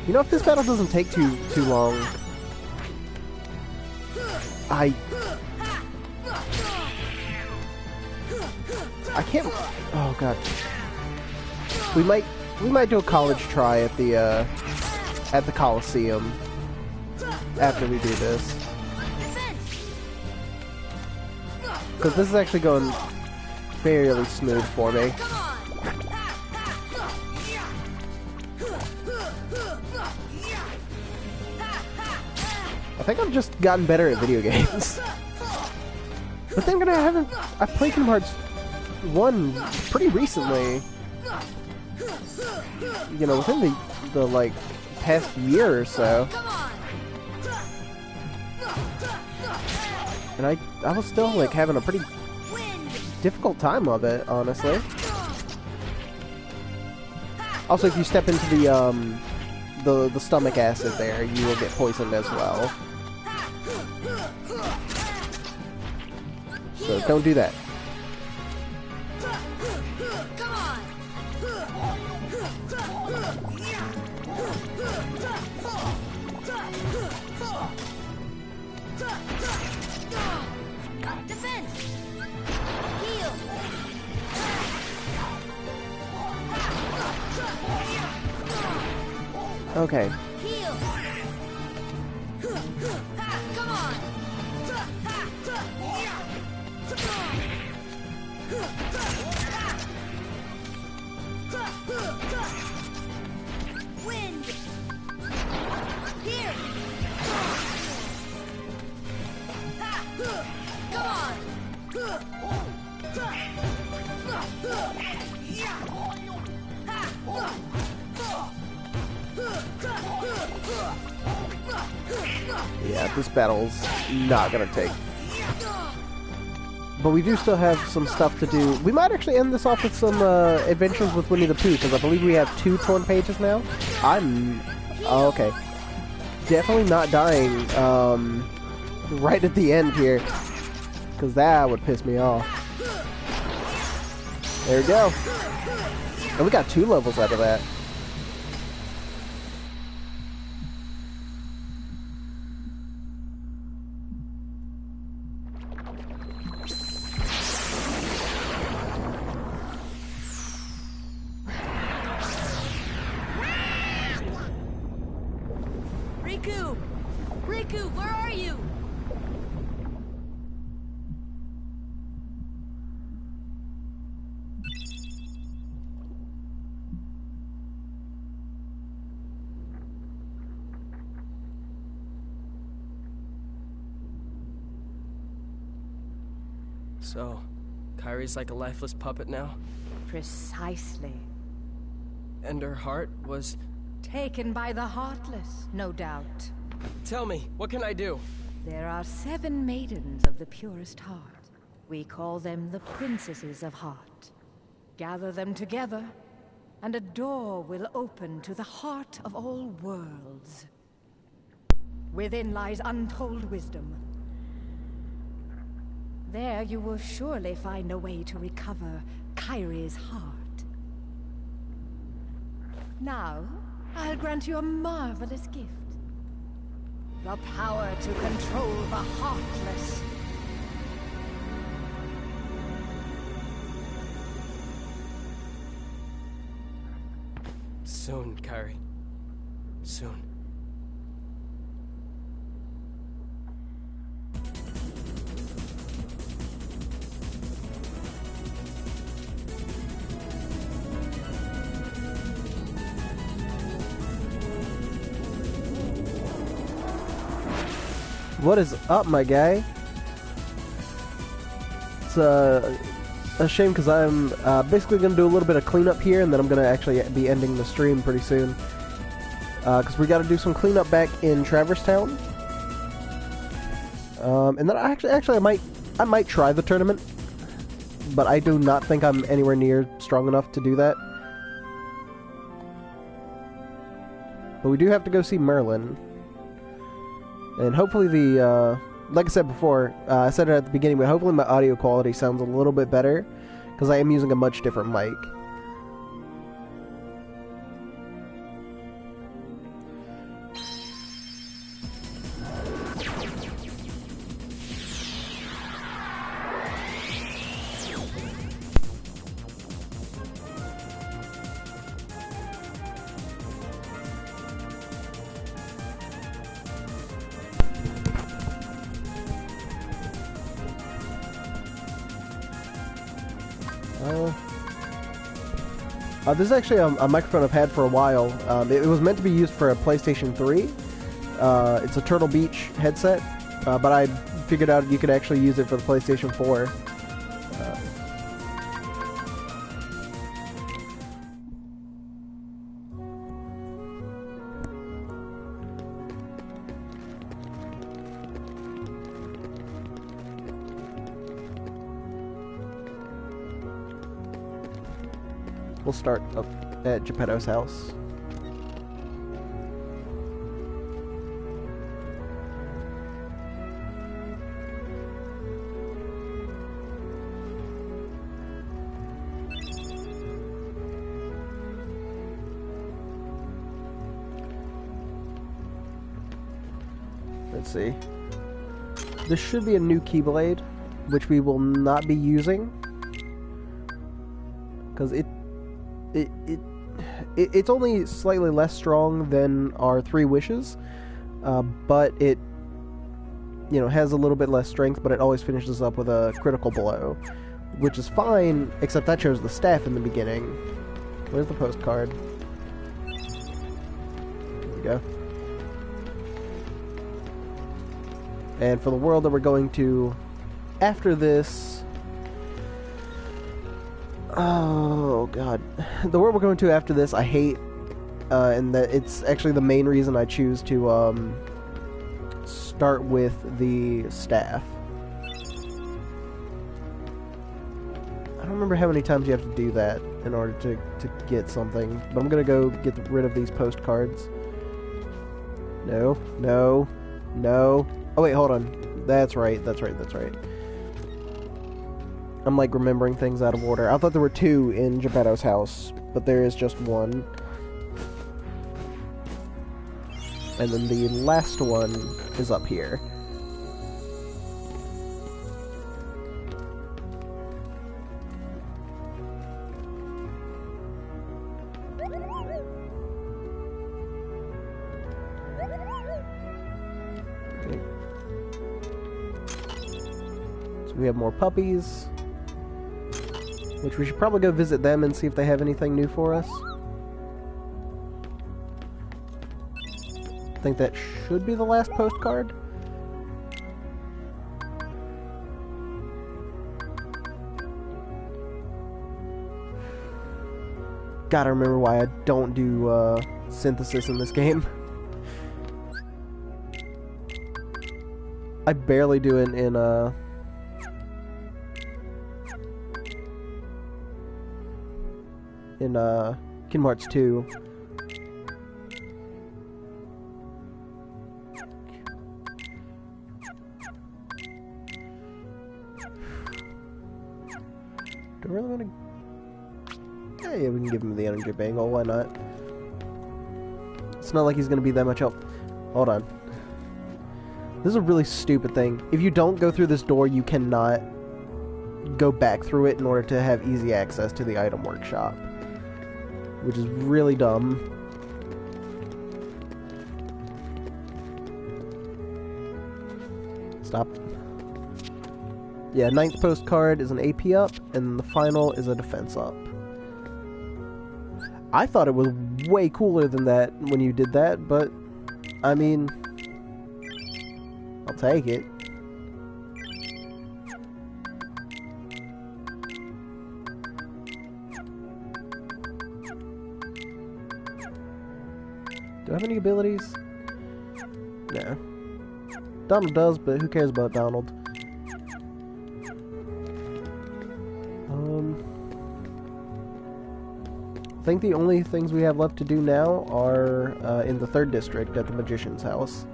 You know, if this battle doesn't take too long, I can't. Oh god, we might do a college try at the Coliseum after we do this, because this is actually going fairly smooth for me. I think I've just gotten better at video games. But then I played Kingdom Hearts 1 pretty recently. You know, within the like past year or so. And I was still like having a pretty difficult time of it, honestly. Also, if you step into the stomach acid there, you will get poisoned as well. So don't do that. Okay. Yeah, this battle's not gonna take. But we do still have some stuff to do. We might actually end this off with some adventures with Winnie the Pooh, because I believe we have 2 torn pages now. Oh, okay. Definitely not dying right at the end here, because that would piss me off. There we go. And we got 2 levels out of that. Riku! Riku, where are you? So, Kyrie's like a lifeless puppet now? Precisely. And her heart was... Taken by the Heartless, no doubt. Tell me, what can I do? There are 7 maidens of the purest heart. We call them the Princesses of Heart. Gather them together, and a door will open to the heart of all worlds. Within lies untold wisdom. There you will surely find a way to recover Kyrie's heart. Now, I'll grant you a marvelous gift. The power to control the Heartless. Soon, Kyrie. Soon. What is up, my guy? It's a shame because I'm basically going to do a little bit of cleanup here, and then I'm going to actually be ending the stream pretty soon. Because we got to do some cleanup back in Traverse Town. And then I might try the tournament, but I do not think I'm anywhere near strong enough to do that. But we do have to go see Merlin. And hopefully like I said before, I said it at the beginning, but hopefully my audio quality sounds a little bit better, because I am using a much different mic. This is actually a microphone I've had for a while. It was meant to be used for a PlayStation 3. It's a Turtle Beach headset, but I figured out you could actually use it for the PlayStation 4. We'll start up at Geppetto's house. Let's see. This should be a new Keyblade, which we will not be using, because it's only slightly less strong than our 3 wishes, but it, you know, has a little bit less strength, but it always finishes up with a critical blow, which is fine, except that shows the staff in the beginning. Where's the postcard? There we go. And for the world that we're going to after this... Oh, God. The world we're going to after this, I hate, and that it's actually the main reason I choose to start with the staff. I don't remember how many times you have to do that in order to get something, but I'm going to go get rid of these postcards. No, no, no. Oh, wait, hold on. That's right, that's right, that's right. I'm like remembering things out of order. I thought there were 2 in Geppetto's house, but there is just 1. And then the last one is up here. Okay. So we have more puppies. Which we should probably go visit them and see if they have anything new for us. I think that should be the last postcard. Gotta remember why I don't do synthesis in this game. I barely do it in Kingdom Hearts 2. Do I really want to... Yeah, we can give him the energy bangle, why not? It's not like he's gonna be that much help. Hold on. This is a really stupid thing. If you don't go through this door, you cannot go back through it in order to have easy access to the item workshop. Which is really dumb. Stop. Yeah, 9th postcard is an AP up, and the final is a defense up. I thought it was way cooler than that when you did that, but, I mean, I'll take it. Do I have any abilities? No. Donald does, but who cares about Donald? I think the only things we have left to do now are in the 3rd district at the Magician's house.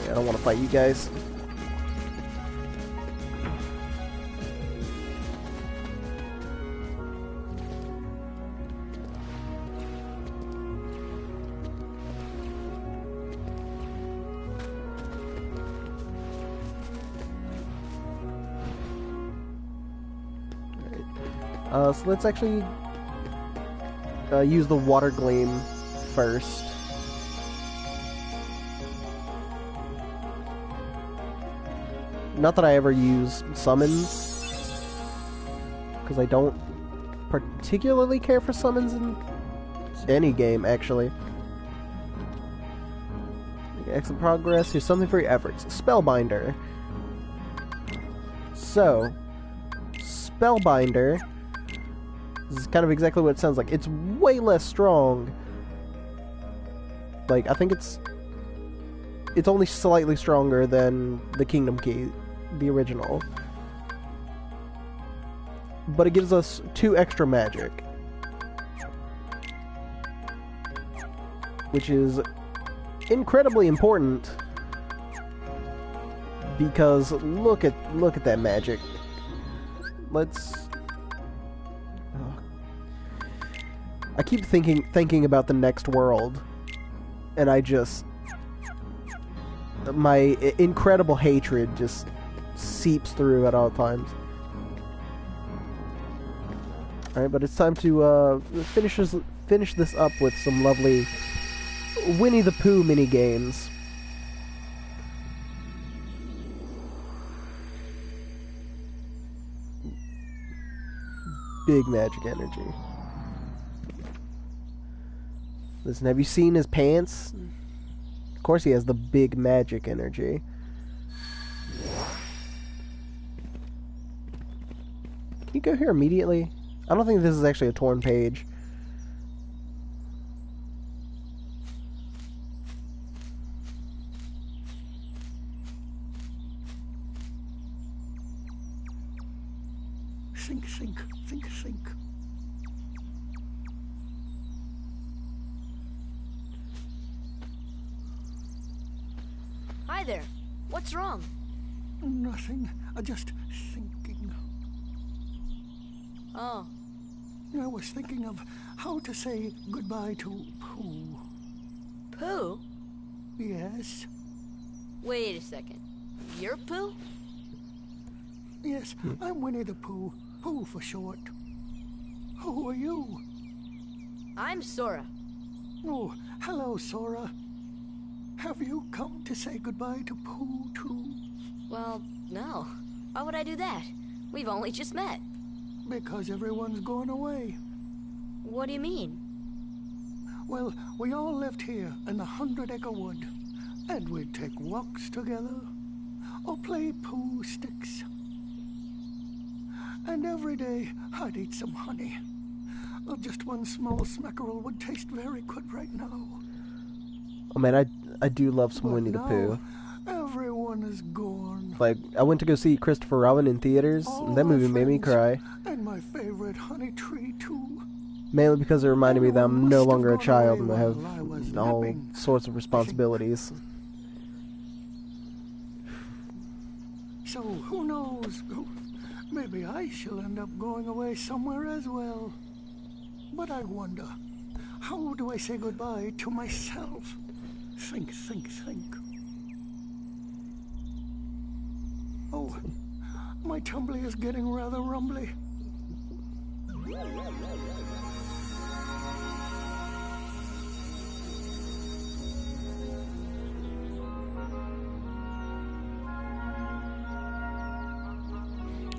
Yeah, I don't want to fight you guys. So let's actually use the Water Gleam first. Not that I ever use summons, because I don't particularly care for summons in any game, actually. Excellent progress. Here's something for your efforts. Spellbinder. So, Spellbinder... This is kind of exactly what it sounds like. It's way less strong. Like, I think it's only slightly stronger than the Kingdom Key, the original. But it gives us 2 extra magic. Which is incredibly important. Because look at that magic. Let's... I keep thinking about the next world, and I just... my incredible hatred just seeps through at all times. Alright, but it's time to finish this up with some lovely Winnie the Pooh mini games. Big magic energy. Listen, have you seen his pants? Of course he has the big magic energy. Can you go here immediately? I don't think this is actually a torn page. Sink, sink, sink, sink. Hi there. What's wrong? Nothing. Just thinking. Oh. I was thinking of how to say goodbye to Pooh. Pooh? Yes. Wait a second. You're Pooh? Yes, I'm Winnie the Pooh. Pooh for short. Who are you? I'm Sora. Oh, hello, Sora. Have you come to say goodbye to Pooh, too? Well, no. Why would I do that? We've only just met. Because everyone's gone away. What do you mean? Well, we all lived here in the 100-acre wood. And we'd take walks together. Or play Pooh sticks. and every day I'd eat some honey. Just one small smackerel would taste very good right now. Oh man, I do love some But Winnie the now, Pooh. everyone is gone. Like, I went to go see Christopher Robin in theaters, and that movie made me cry. And my favorite honey tree, too. Mainly because it reminded me that I'm no longer a child and I have while I was all napping. sorts of responsibilities. So, who knows? Maybe I shall end up going away somewhere as well. But I wonder, how do I say goodbye to myself? Think. Oh, my tumbly is getting rather rumbly.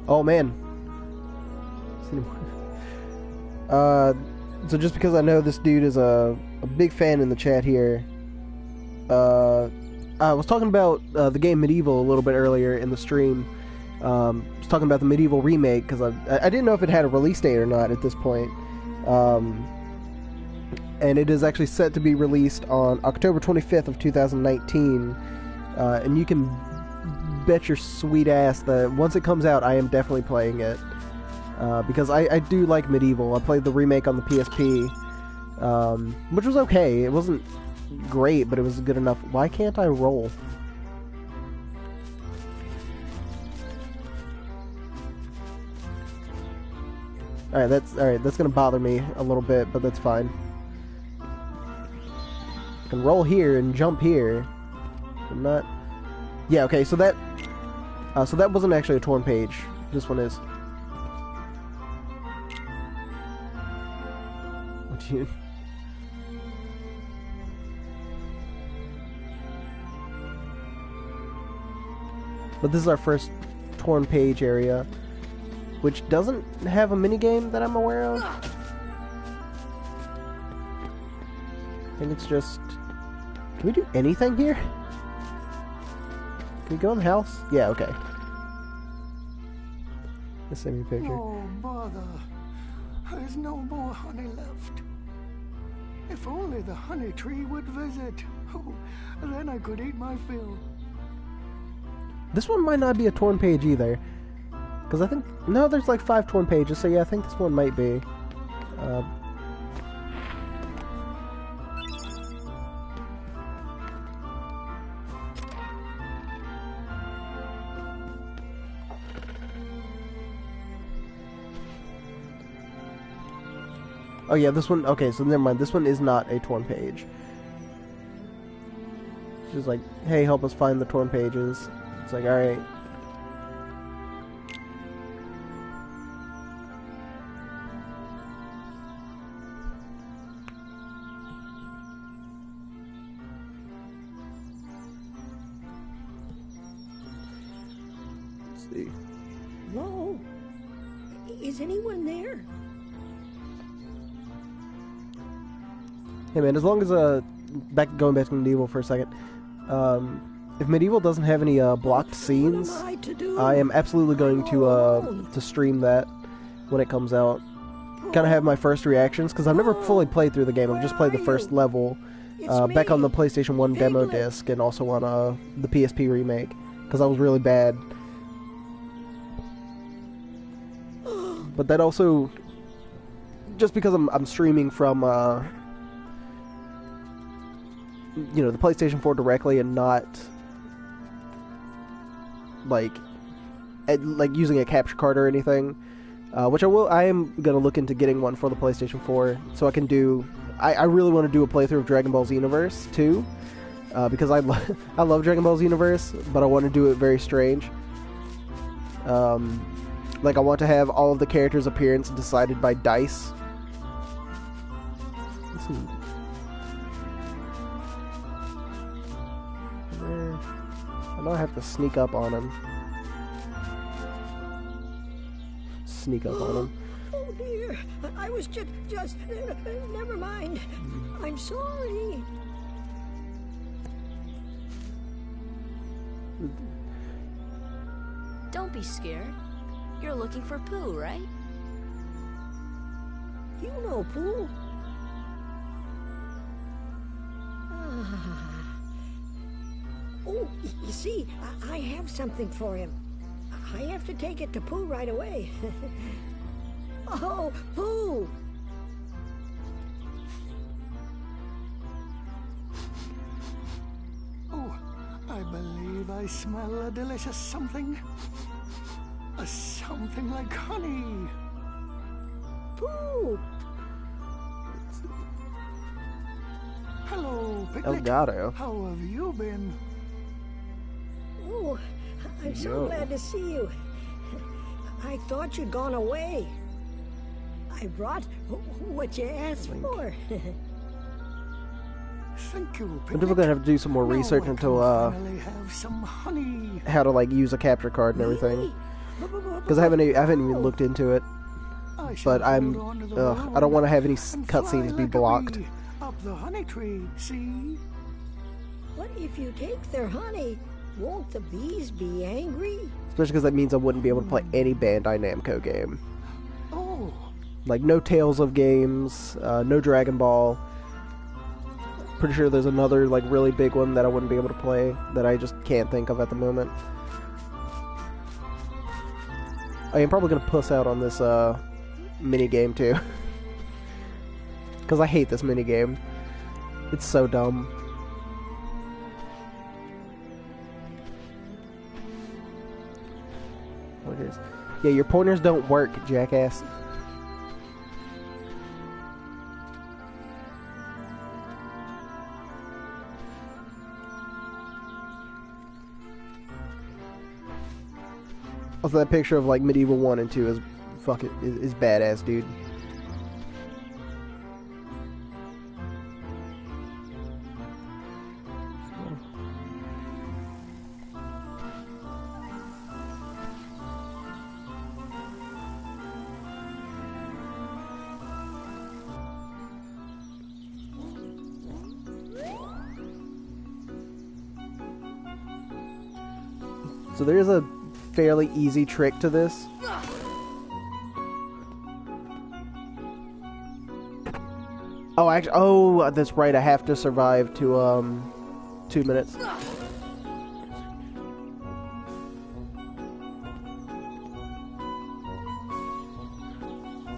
Oh man. So just because I know this dude is a big fan in the chat here, I was talking about the game Medieval a little bit earlier in the stream. I was talking about the Medieval remake because I didn't know if it had a release date or not at this point. And it is actually set to be released on October 25th of 2019. And you can bet your sweet ass that once it comes out, I am definitely playing it. Because I do like Medieval. I played the remake on the PSP, which was okay. It wasn't great, but it was good enough. Why can't I roll? Alright, that's gonna bother me a little bit, but that's fine. I can roll here and jump here. But not... Yeah, okay, so that wasn't actually a torn page. This one is. Dude. But this is our first torn page area, which doesn't have a minigame that I'm aware of. I think it's just... Can we do anything here? Can we go in the house? Yeah, okay. Just send me a picture. Oh, bother. There's no more honey left. If only the honey tree would visit. Oh, then I could eat my fill. This one might not be a torn page either. Because I think... No, there's like 5 torn pages, so yeah, I think this one might be. Oh yeah, this one... Okay, so never mind. This one is not a torn page. She's like, hey, help us find the torn pages. It's like, alright. Let's see. Hello? Is anyone there? Hey man, as long as going back to Medieval for a second, if Medieval doesn't have any blocked scenes, I am absolutely going to stream that when it comes out. Kind of have my first reactions, because I've never fully played through the game. I've just played the first level back on the PlayStation 1 demo disc and also on the PSP remake, because I was really bad. But that also, just because I'm streaming from you know, the PlayStation 4 directly and not like using a capture card or anything, which I am gonna look into getting one for the PlayStation 4 so I can do. I really want to do a playthrough of Dragon Ball Xenoverse too, because I love Dragon Ball Xenoverse, but I want to do it very strange. Like I want to have all of the characters' appearance decided by dice. Listen. I know I have to sneak up on him. Sneak up on him. Oh dear, I was just never mind. I'm sorry. Don't be scared. You're looking for Pooh, right? You know Pooh. Ah. Oh, you see, I have something for him. I have to take it to Pooh right away. Oh, Pooh! Oh, I believe I smell a delicious something. A something like honey. Pooh! Hello, Picnic. Elgato. How have you been? Oh, I'm so Yo. glad to see you. I thought you'd gone away. I brought what you asked for. Thank you, I'm Picnic. definitely gonna have to do some more Now research I can into finally have some honey. how to like use a capture card and everything. Because I haven't even looked into it. I shall But I'm hold on to the I don't want to have any and cutscenes fly be like a blocked. bee up the honey tree, see? What if you take their honey? Won't the bees be angry? Especially because that means I wouldn't be able to play any Bandai Namco game. Oh, Like no Tales of games, no Dragon Ball. Pretty sure there's another like really big one that I wouldn't be able to play that I just can't think of at the moment. I am probably gonna puss out on this mini game too, because I hate this mini game. It's so dumb. What is? Yeah, your pointers don't work, jackass. Also, that picture of like Medieval 1 and 2 is is badass, dude. So there's a fairly easy trick to this. Oh, actually, oh, that's right. I have to survive to 2 minutes.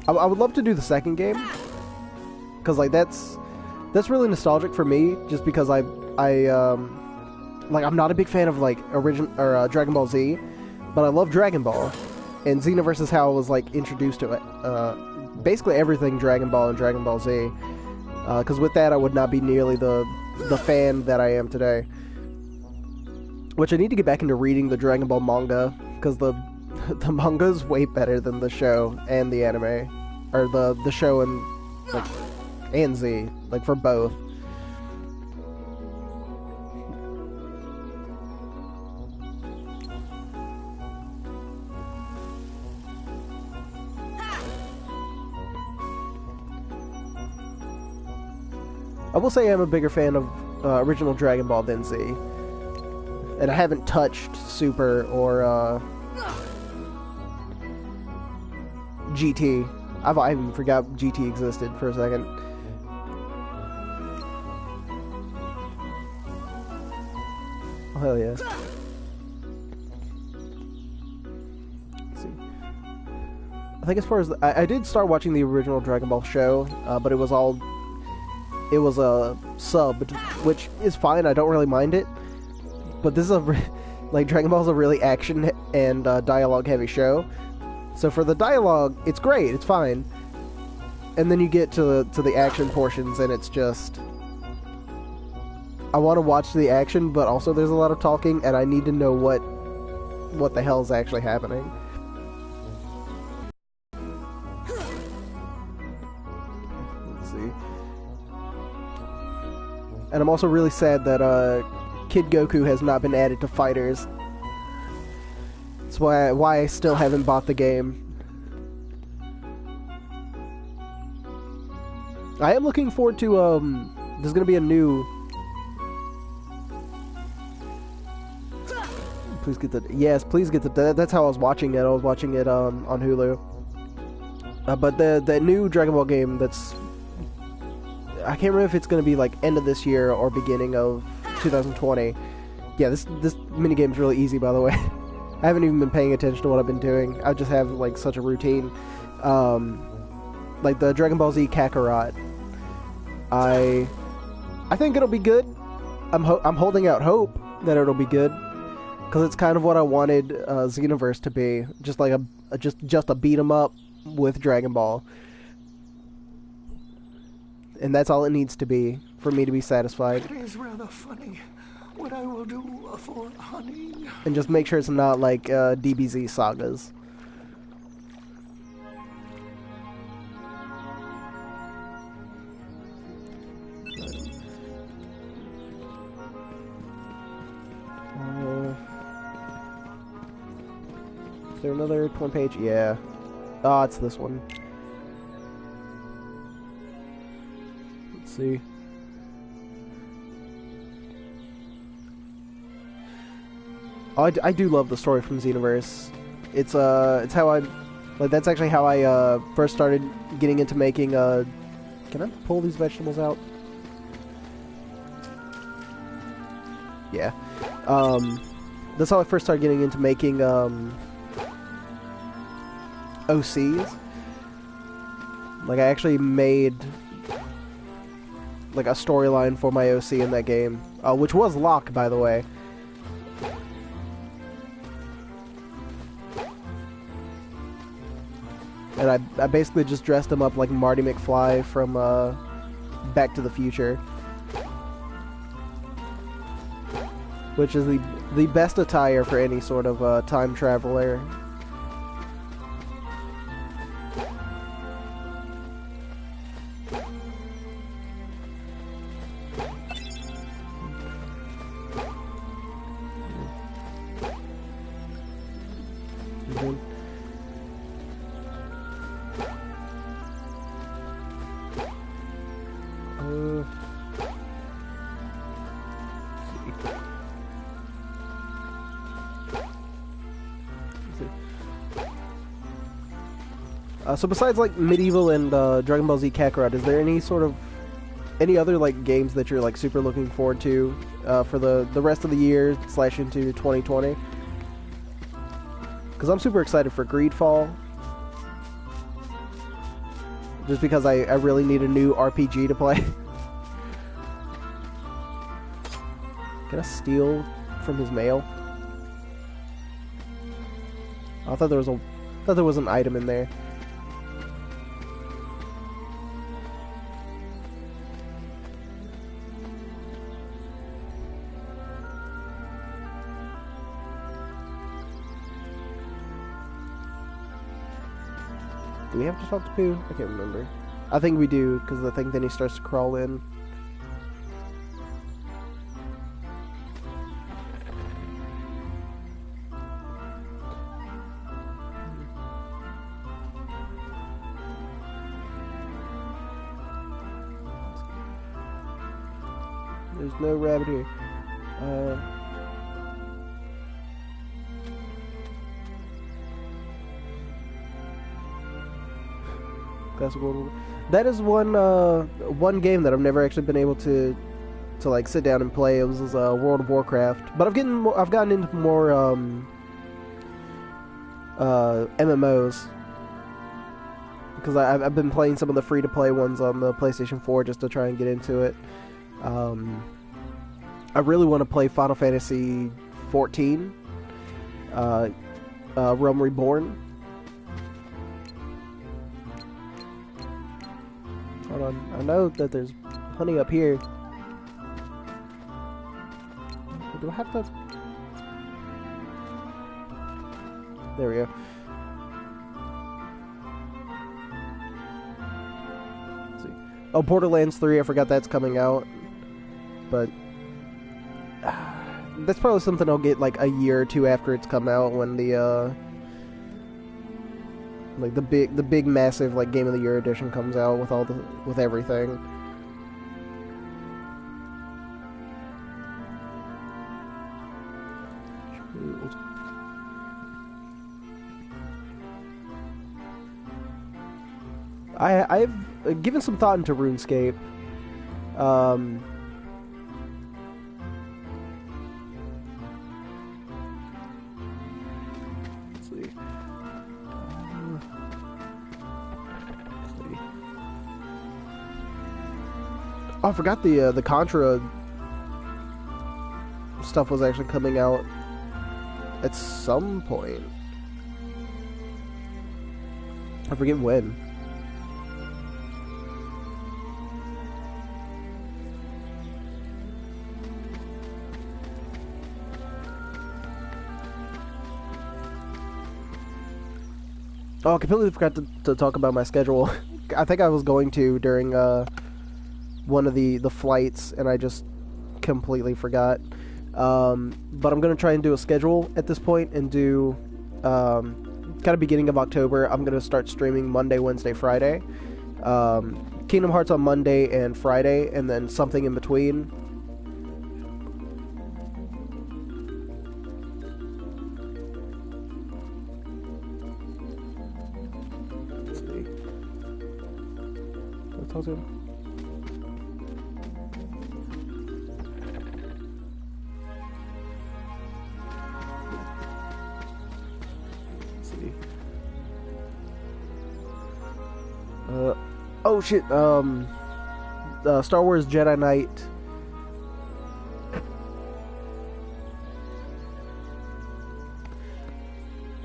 I would love to do the second game, because like that's really nostalgic for me, just because like I'm not a big fan of like Dragon Ball Z, but I love Dragon Ball, and Xenoverse is how I was like introduced to it. Basically everything Dragon Ball and Dragon Ball Z, because with that I would not be nearly the fan that I am today. Which I need to get back into reading the Dragon Ball manga, because the manga is way better than the show and the anime, or the show and Z, like for both. I will say I'm a bigger fan of original Dragon Ball than Z. And I haven't touched Super or GT. I even forgot GT existed for a second. Oh, hell yeah. Let's see. I think as far as... I did start watching the original Dragon Ball show, but it was subbed, which is fine. I don't really mind it. But this is like Dragon Ball is a really action and dialogue heavy show. So for the dialogue, it's great. It's fine. And then you get to the action portions, and it's just... I want to watch the action, but also there's a lot of talking, and I need to know what the hell is actually happening. Let's see. And I'm also really sad that Kid Goku has not been added to Fighters. That's why I still haven't bought the game. I am looking forward to there's gonna be a new Please get the... Yes, please get the... That's how I was watching it. I was watching it on Hulu. But the new Dragon Ball game that's... I can't remember if it's going to be like end of this year or beginning of 2020. Yeah, this minigame is really easy, by the way. I haven't even been paying attention to what I've been doing. I just have like such a routine. Like the Dragon Ball Z Kakarot. I think it'll be good. I'm holding out hope that it'll be good, because it's kind of what I wanted Xenoverse to be, just like just a beat 'em up with Dragon Ball. And that's all it needs to be for me to be satisfied. It is rather funny what I will do for honey. And just make sure it's not like DBZ sagas. Is there another 1 page? Yeah. Oh, it's this one. See. Oh, I do love the story from Xenoverse. It's how I, like, that's actually how I first started getting into making. Can I pull these vegetables out? Yeah. That's how I first started getting into making OCs. Like, I actually made like a storyline for my OC in that game, which was Locke, by the way. And I basically just dressed him up like Marty McFly from Back to the Future, which is the best attire for any sort of time traveler. So besides like Medieval and Dragon Ball Z Kakarot, is there any other like games that you're like super looking forward to for the rest of the year / into 2020? Because I'm super excited for Greedfall, just because I really need a new RPG to play. Can I steal from his mail? I thought there was an item in there. Do we have to talk to Pooh? I can't remember. I think we do, because I think then he starts to crawl in. There's no rabbit here. That is one game that I've never actually been able to like sit down and play. It was World of Warcraft, but I've gotten into more MMOs, because I've been playing some of the free to play ones on the PlayStation 4 just to try and get into it. I really want to play Final Fantasy 14, Realm Reborn. Hold on, I know that there's honey up here. Do I have to? There we go. Let's see. Oh, Borderlands 3, I forgot that's coming out. But that's probably something I'll get like a year or two after it's come out, when the like the big massive like Game of the Year edition comes out with everything. I've given some thought into RuneScape. Let's see. Oh, I forgot the Contra stuff was actually coming out at some point. I forget when. Oh, I completely forgot to talk about my schedule. I think I was going to during one of the flights, and I just completely forgot. But I'm going to try and do a schedule at this point and do kind of beginning of October. I'm going to start streaming Monday, Wednesday, Friday. Kingdom Hearts on Monday and Friday, and then something in between. Let's see. Oh shit, Star Wars Jedi Knight.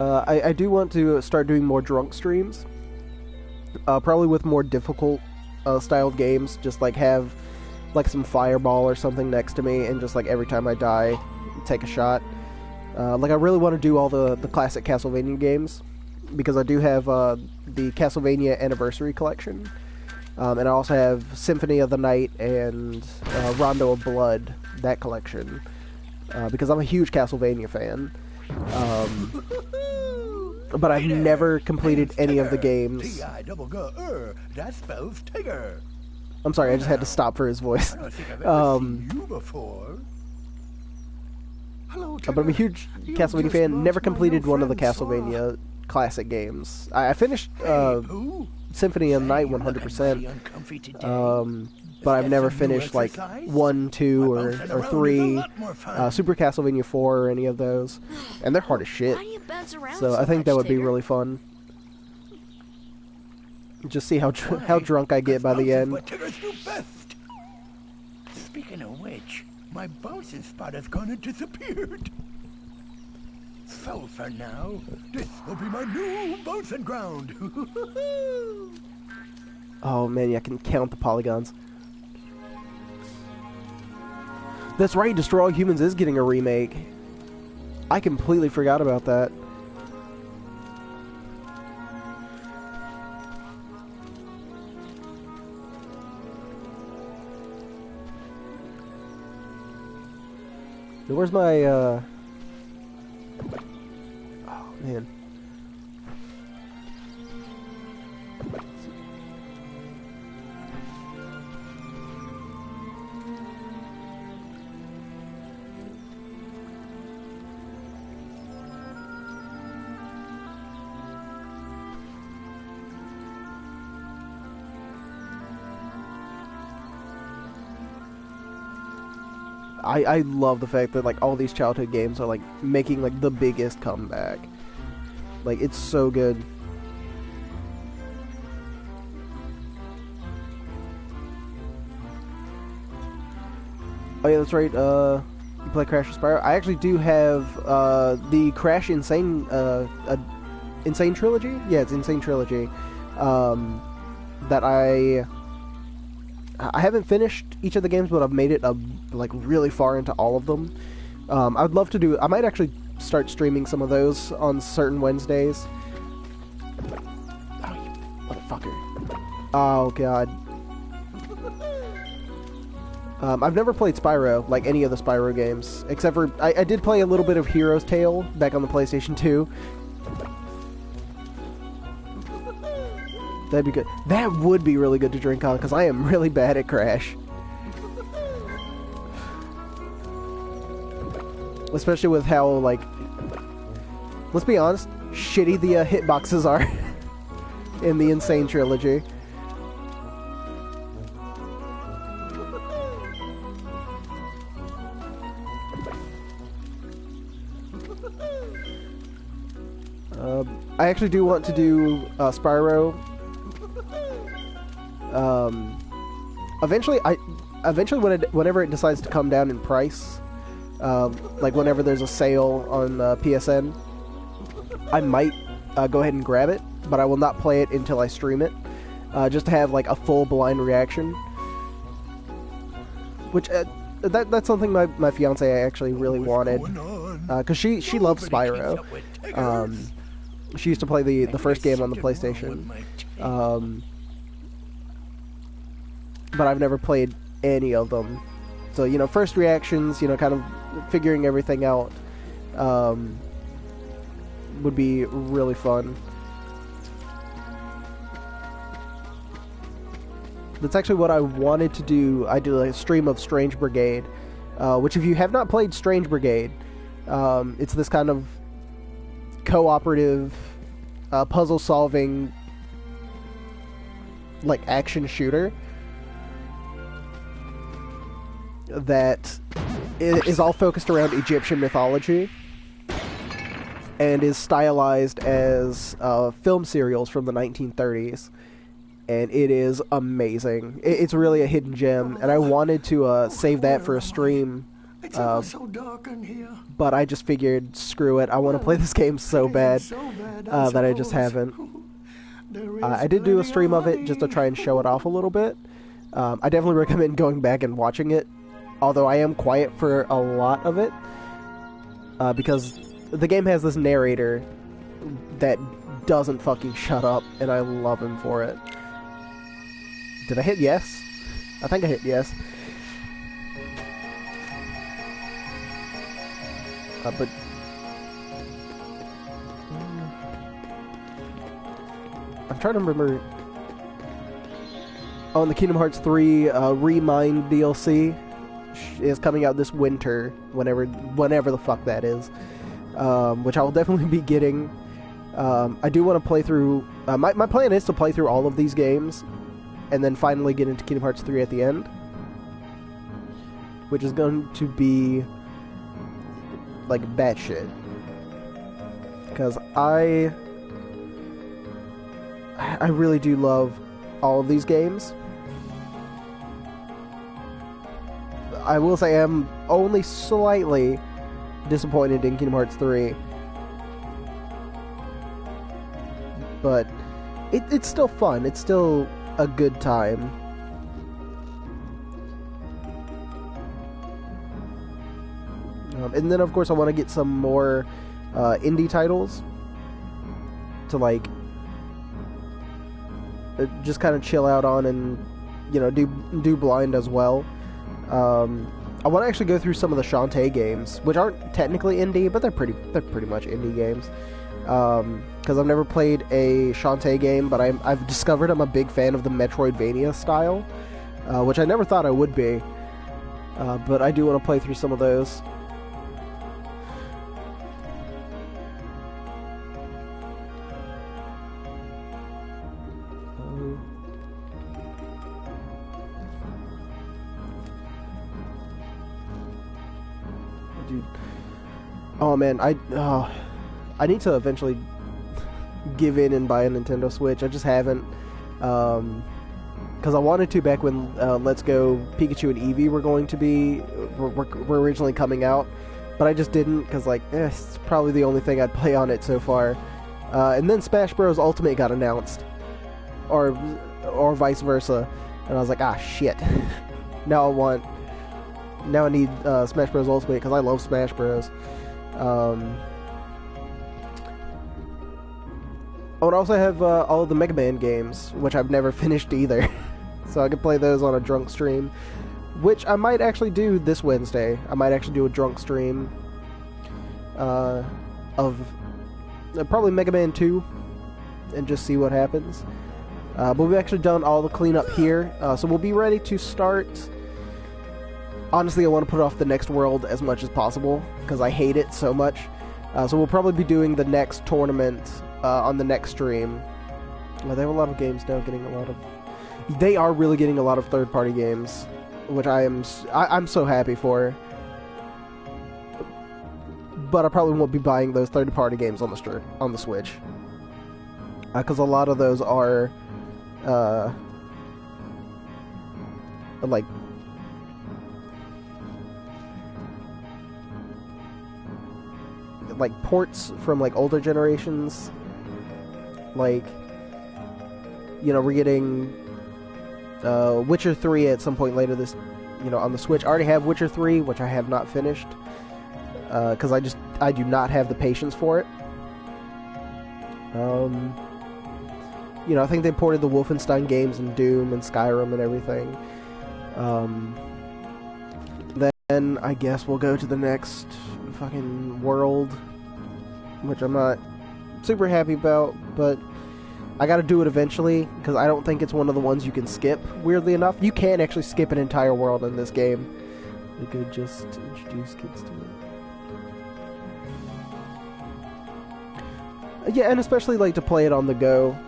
I do want to start doing more drunk streams. Probably with more difficult styled games, just like have like some fireball or something next to me, and just like every time I die, take a shot. Like I really want to do all the classic Castlevania games, because I do have the Castlevania Anniversary Collection, and I also have Symphony of the Night and Rondo of Blood, that collection, because I'm a huge Castlevania fan. But I've never completed any of the games. That spells tiger. I'm sorry, I just had to stop for his voice. I don't think I've ever seen you before. Hello, but I'm a huge Castlevania fan. Never completed one of the Castlevania classic games. I finished Symphony of the Night 100%. But I've never finished like 1, 2, or 3, Super Castlevania 4 or any of those, and they're hard as shit. So I think that would be really fun. Just see how drunk I get by the end. What Tiggers do best. Speaking of which, my bouncing spot has gone and disappeared. So for now, this will be my new bouncing ground. Oh man, yeah, I can count the polygons. That's right, Destroy All Humans is getting a remake. I completely forgot about that. Where's my, oh, man. I love the fact that like all these childhood games are like making like the biggest comeback. Like it's so good. Oh yeah, that's right. You play Crash and Spyro. I actually do have the Crash Insane Insane Trilogy. Yeah, it's Insane Trilogy. That I haven't finished each of the games, but I've made it like really far into all of them. I would love to do. I might actually start streaming some of those on certain Wednesdays. Oh, you motherfucker! Oh god. I've never played Spyro, like any of the Spyro games, except for I did play a little bit of Hero's Tale back on the PlayStation 2. That'd be good. That would be really good to drink on, because I am really bad at Crash. Especially with how, like, let's be honest, shitty the hitboxes are in the Insane trilogy. I actually do want to do Spyro. Eventually, whenever it decides to come down in price, like whenever there's a sale on PSN, I might go ahead and grab it, but I will not play it until I stream it, just to have like a full blind reaction. Which that's something my fiance actually really wanted, because she loves Spyro. She used to play the first game on the PlayStation, but I've never played any of them. So, you know, first reactions, you know, kind of figuring everything out would be really fun. That's actually what I wanted to do. I did a stream of Strange Brigade, which if you have not played Strange Brigade, it's this kind of cooperative, puzzle-solving, like, action shooter that is all focused around Egyptian mythology and is stylized as film serials from the 1930s. And it is amazing. It's really a hidden gem, and I wanted to save that for a stream. So dark in here. But I just figured, screw it. I want to play this game so bad that I just haven't. I did do a stream of it just to try and show it off a little bit. I definitely recommend going back and watching it, although I am quiet for a lot of it, because the game has this narrator that doesn't fucking shut up, and I love him for it. Did I hit yes? I think I hit yes. But I'm trying to remember. Oh, and the Kingdom Hearts 3 Remind DLC is coming out this winter, whenever the fuck that is, which I will definitely be getting. I do want to play through. My plan is to play through all of these games, and then finally get into Kingdom Hearts 3 at the end, which is going to be like batshit, because I really do love all of these games. I will say I'm only slightly disappointed in Kingdom Hearts 3, but it's still fun. It's still a good time. And then, of course, I want to get some more indie titles to, like, just kind of chill out on and, you know, do blind as well. I want to actually go through some of the Shantae games, which aren't technically indie, but they're pretty much indie games. Because I've never played a Shantae game, but I've discovered I'm a big fan of the Metroidvania style, which I never thought I would be. But I do want to play through some of those. Dude. Oh man, I need to eventually give in and buy a Nintendo Switch. I just haven't, because I wanted to back when Let's Go Pikachu and Eevee were originally coming out, but I just didn't, because like it's probably the only thing I'd play on it so far. And then Smash Bros. Ultimate got announced, or vice versa, and I was like, ah shit. Now I need Smash Bros. Ultimate, because I love Smash Bros. I would also have all of the Mega Man games, which I've never finished either. So I could play those on a drunk stream, which I might actually do this Wednesday. I might actually do a drunk stream of probably Mega Man 2 and just see what happens. But we've actually done all the cleanup here, so we'll be ready to start honestly, I want to put off the next world as much as possible because I hate it so much. So we'll probably be doing the next tournament on the next stream. Well, they have a lot of games now getting a lot of... They are really getting a lot of third-party games, which I'm so happy for. But I probably won't be buying those third-party games on the Switch. Because a lot of those are... like... ports from, like, older generations. Like... You know, we're getting Witcher 3 at some point later this, on the Switch. I already have Witcher 3, which I have not finished, because I do not have the patience for it. I think they ported the Wolfenstein games and Doom and Skyrim and everything. Then I guess we'll go to the next fucking world, which I'm not super happy about, but I gotta do it eventually, because I don't think it's one of the ones you can skip, weirdly enough. You can actually skip an entire world in this game. We could just introduce kids to it. Yeah, and especially, like, to play it on the go.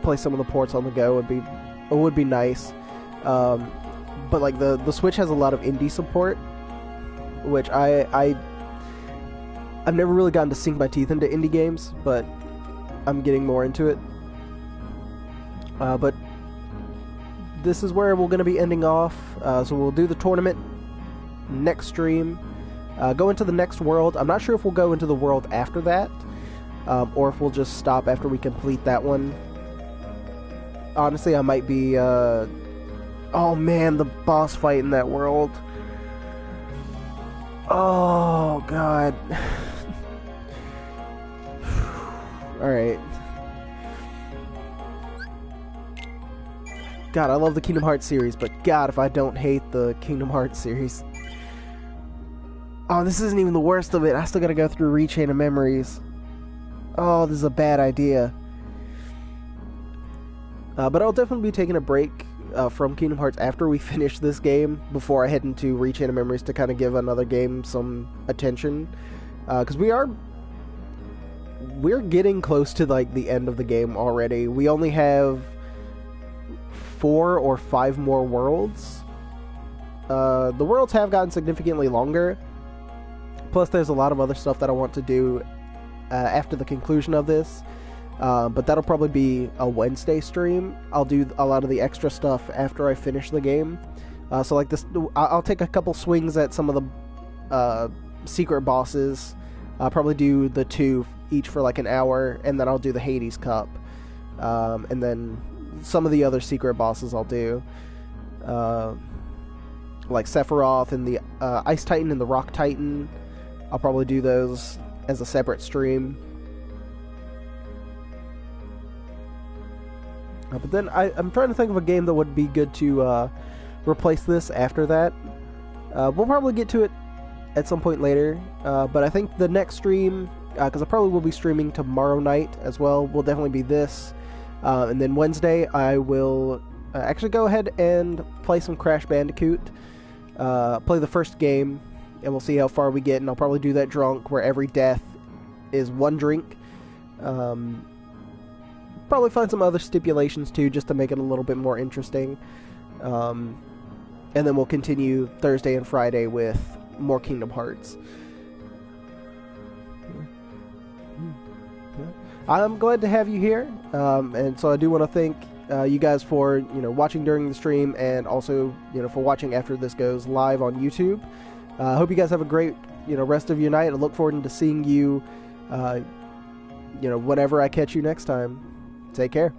Play some of the ports on the go would be nice. But, like, the Switch has a lot of indie support, which I've never really gotten to sink my teeth into indie games, but I'm getting more into it. But this is where we're going to be ending off. So we'll do the tournament next stream. Go into the next world. I'm not sure if we'll go into the world after that, or if we'll just stop after we complete that one. Honestly, I might be... Oh man, the boss fight in that world. Oh god. Alright. God, I love the Kingdom Hearts series, but God, if I don't hate the Kingdom Hearts series. Oh, this isn't even the worst of it. I still gotta go through Rechain of Memories. Oh, this is a bad idea. But I'll definitely be taking a break from Kingdom Hearts after we finish this game, before I head into Rechain of Memories to kind of give another game some attention. Because we're getting close to, like, the end of the game already. We only have 4 or 5 more worlds. The worlds have gotten significantly longer. Plus, there's a lot of other stuff that I want to do after the conclusion of this. But that'll probably be a Wednesday stream. I'll do a lot of the extra stuff after I finish the game. So, like, this, I'll take a couple swings at some of the secret bosses. I'll probably do the 2 each for like an hour, and then I'll do the Hades Cup. And then some of the other secret bosses I'll do, like Sephiroth and the Ice Titan and the Rock Titan. I'll probably do those as a separate stream. But then I'm trying to think of a game that would be good to replace this after that. We'll probably get to it at some point later, but I think the next stream, because I probably will be streaming tomorrow night as well, will definitely be this. And then Wednesday, I will actually go ahead and play some Crash Bandicoot. Play the first game, and we'll see how far we get. And I'll probably do that drunk, where every death is 1 drink. Probably find some other stipulations too, just to make it a little bit more interesting. And then we'll continue Thursday and Friday with more Kingdom Hearts. I'm glad to have you here, and so I do want to thank you guys for watching during the stream, and also for watching after this goes live on YouTube. I hope you guys have a great rest of your night. I look forward to seeing you whenever I catch you next time. Take care.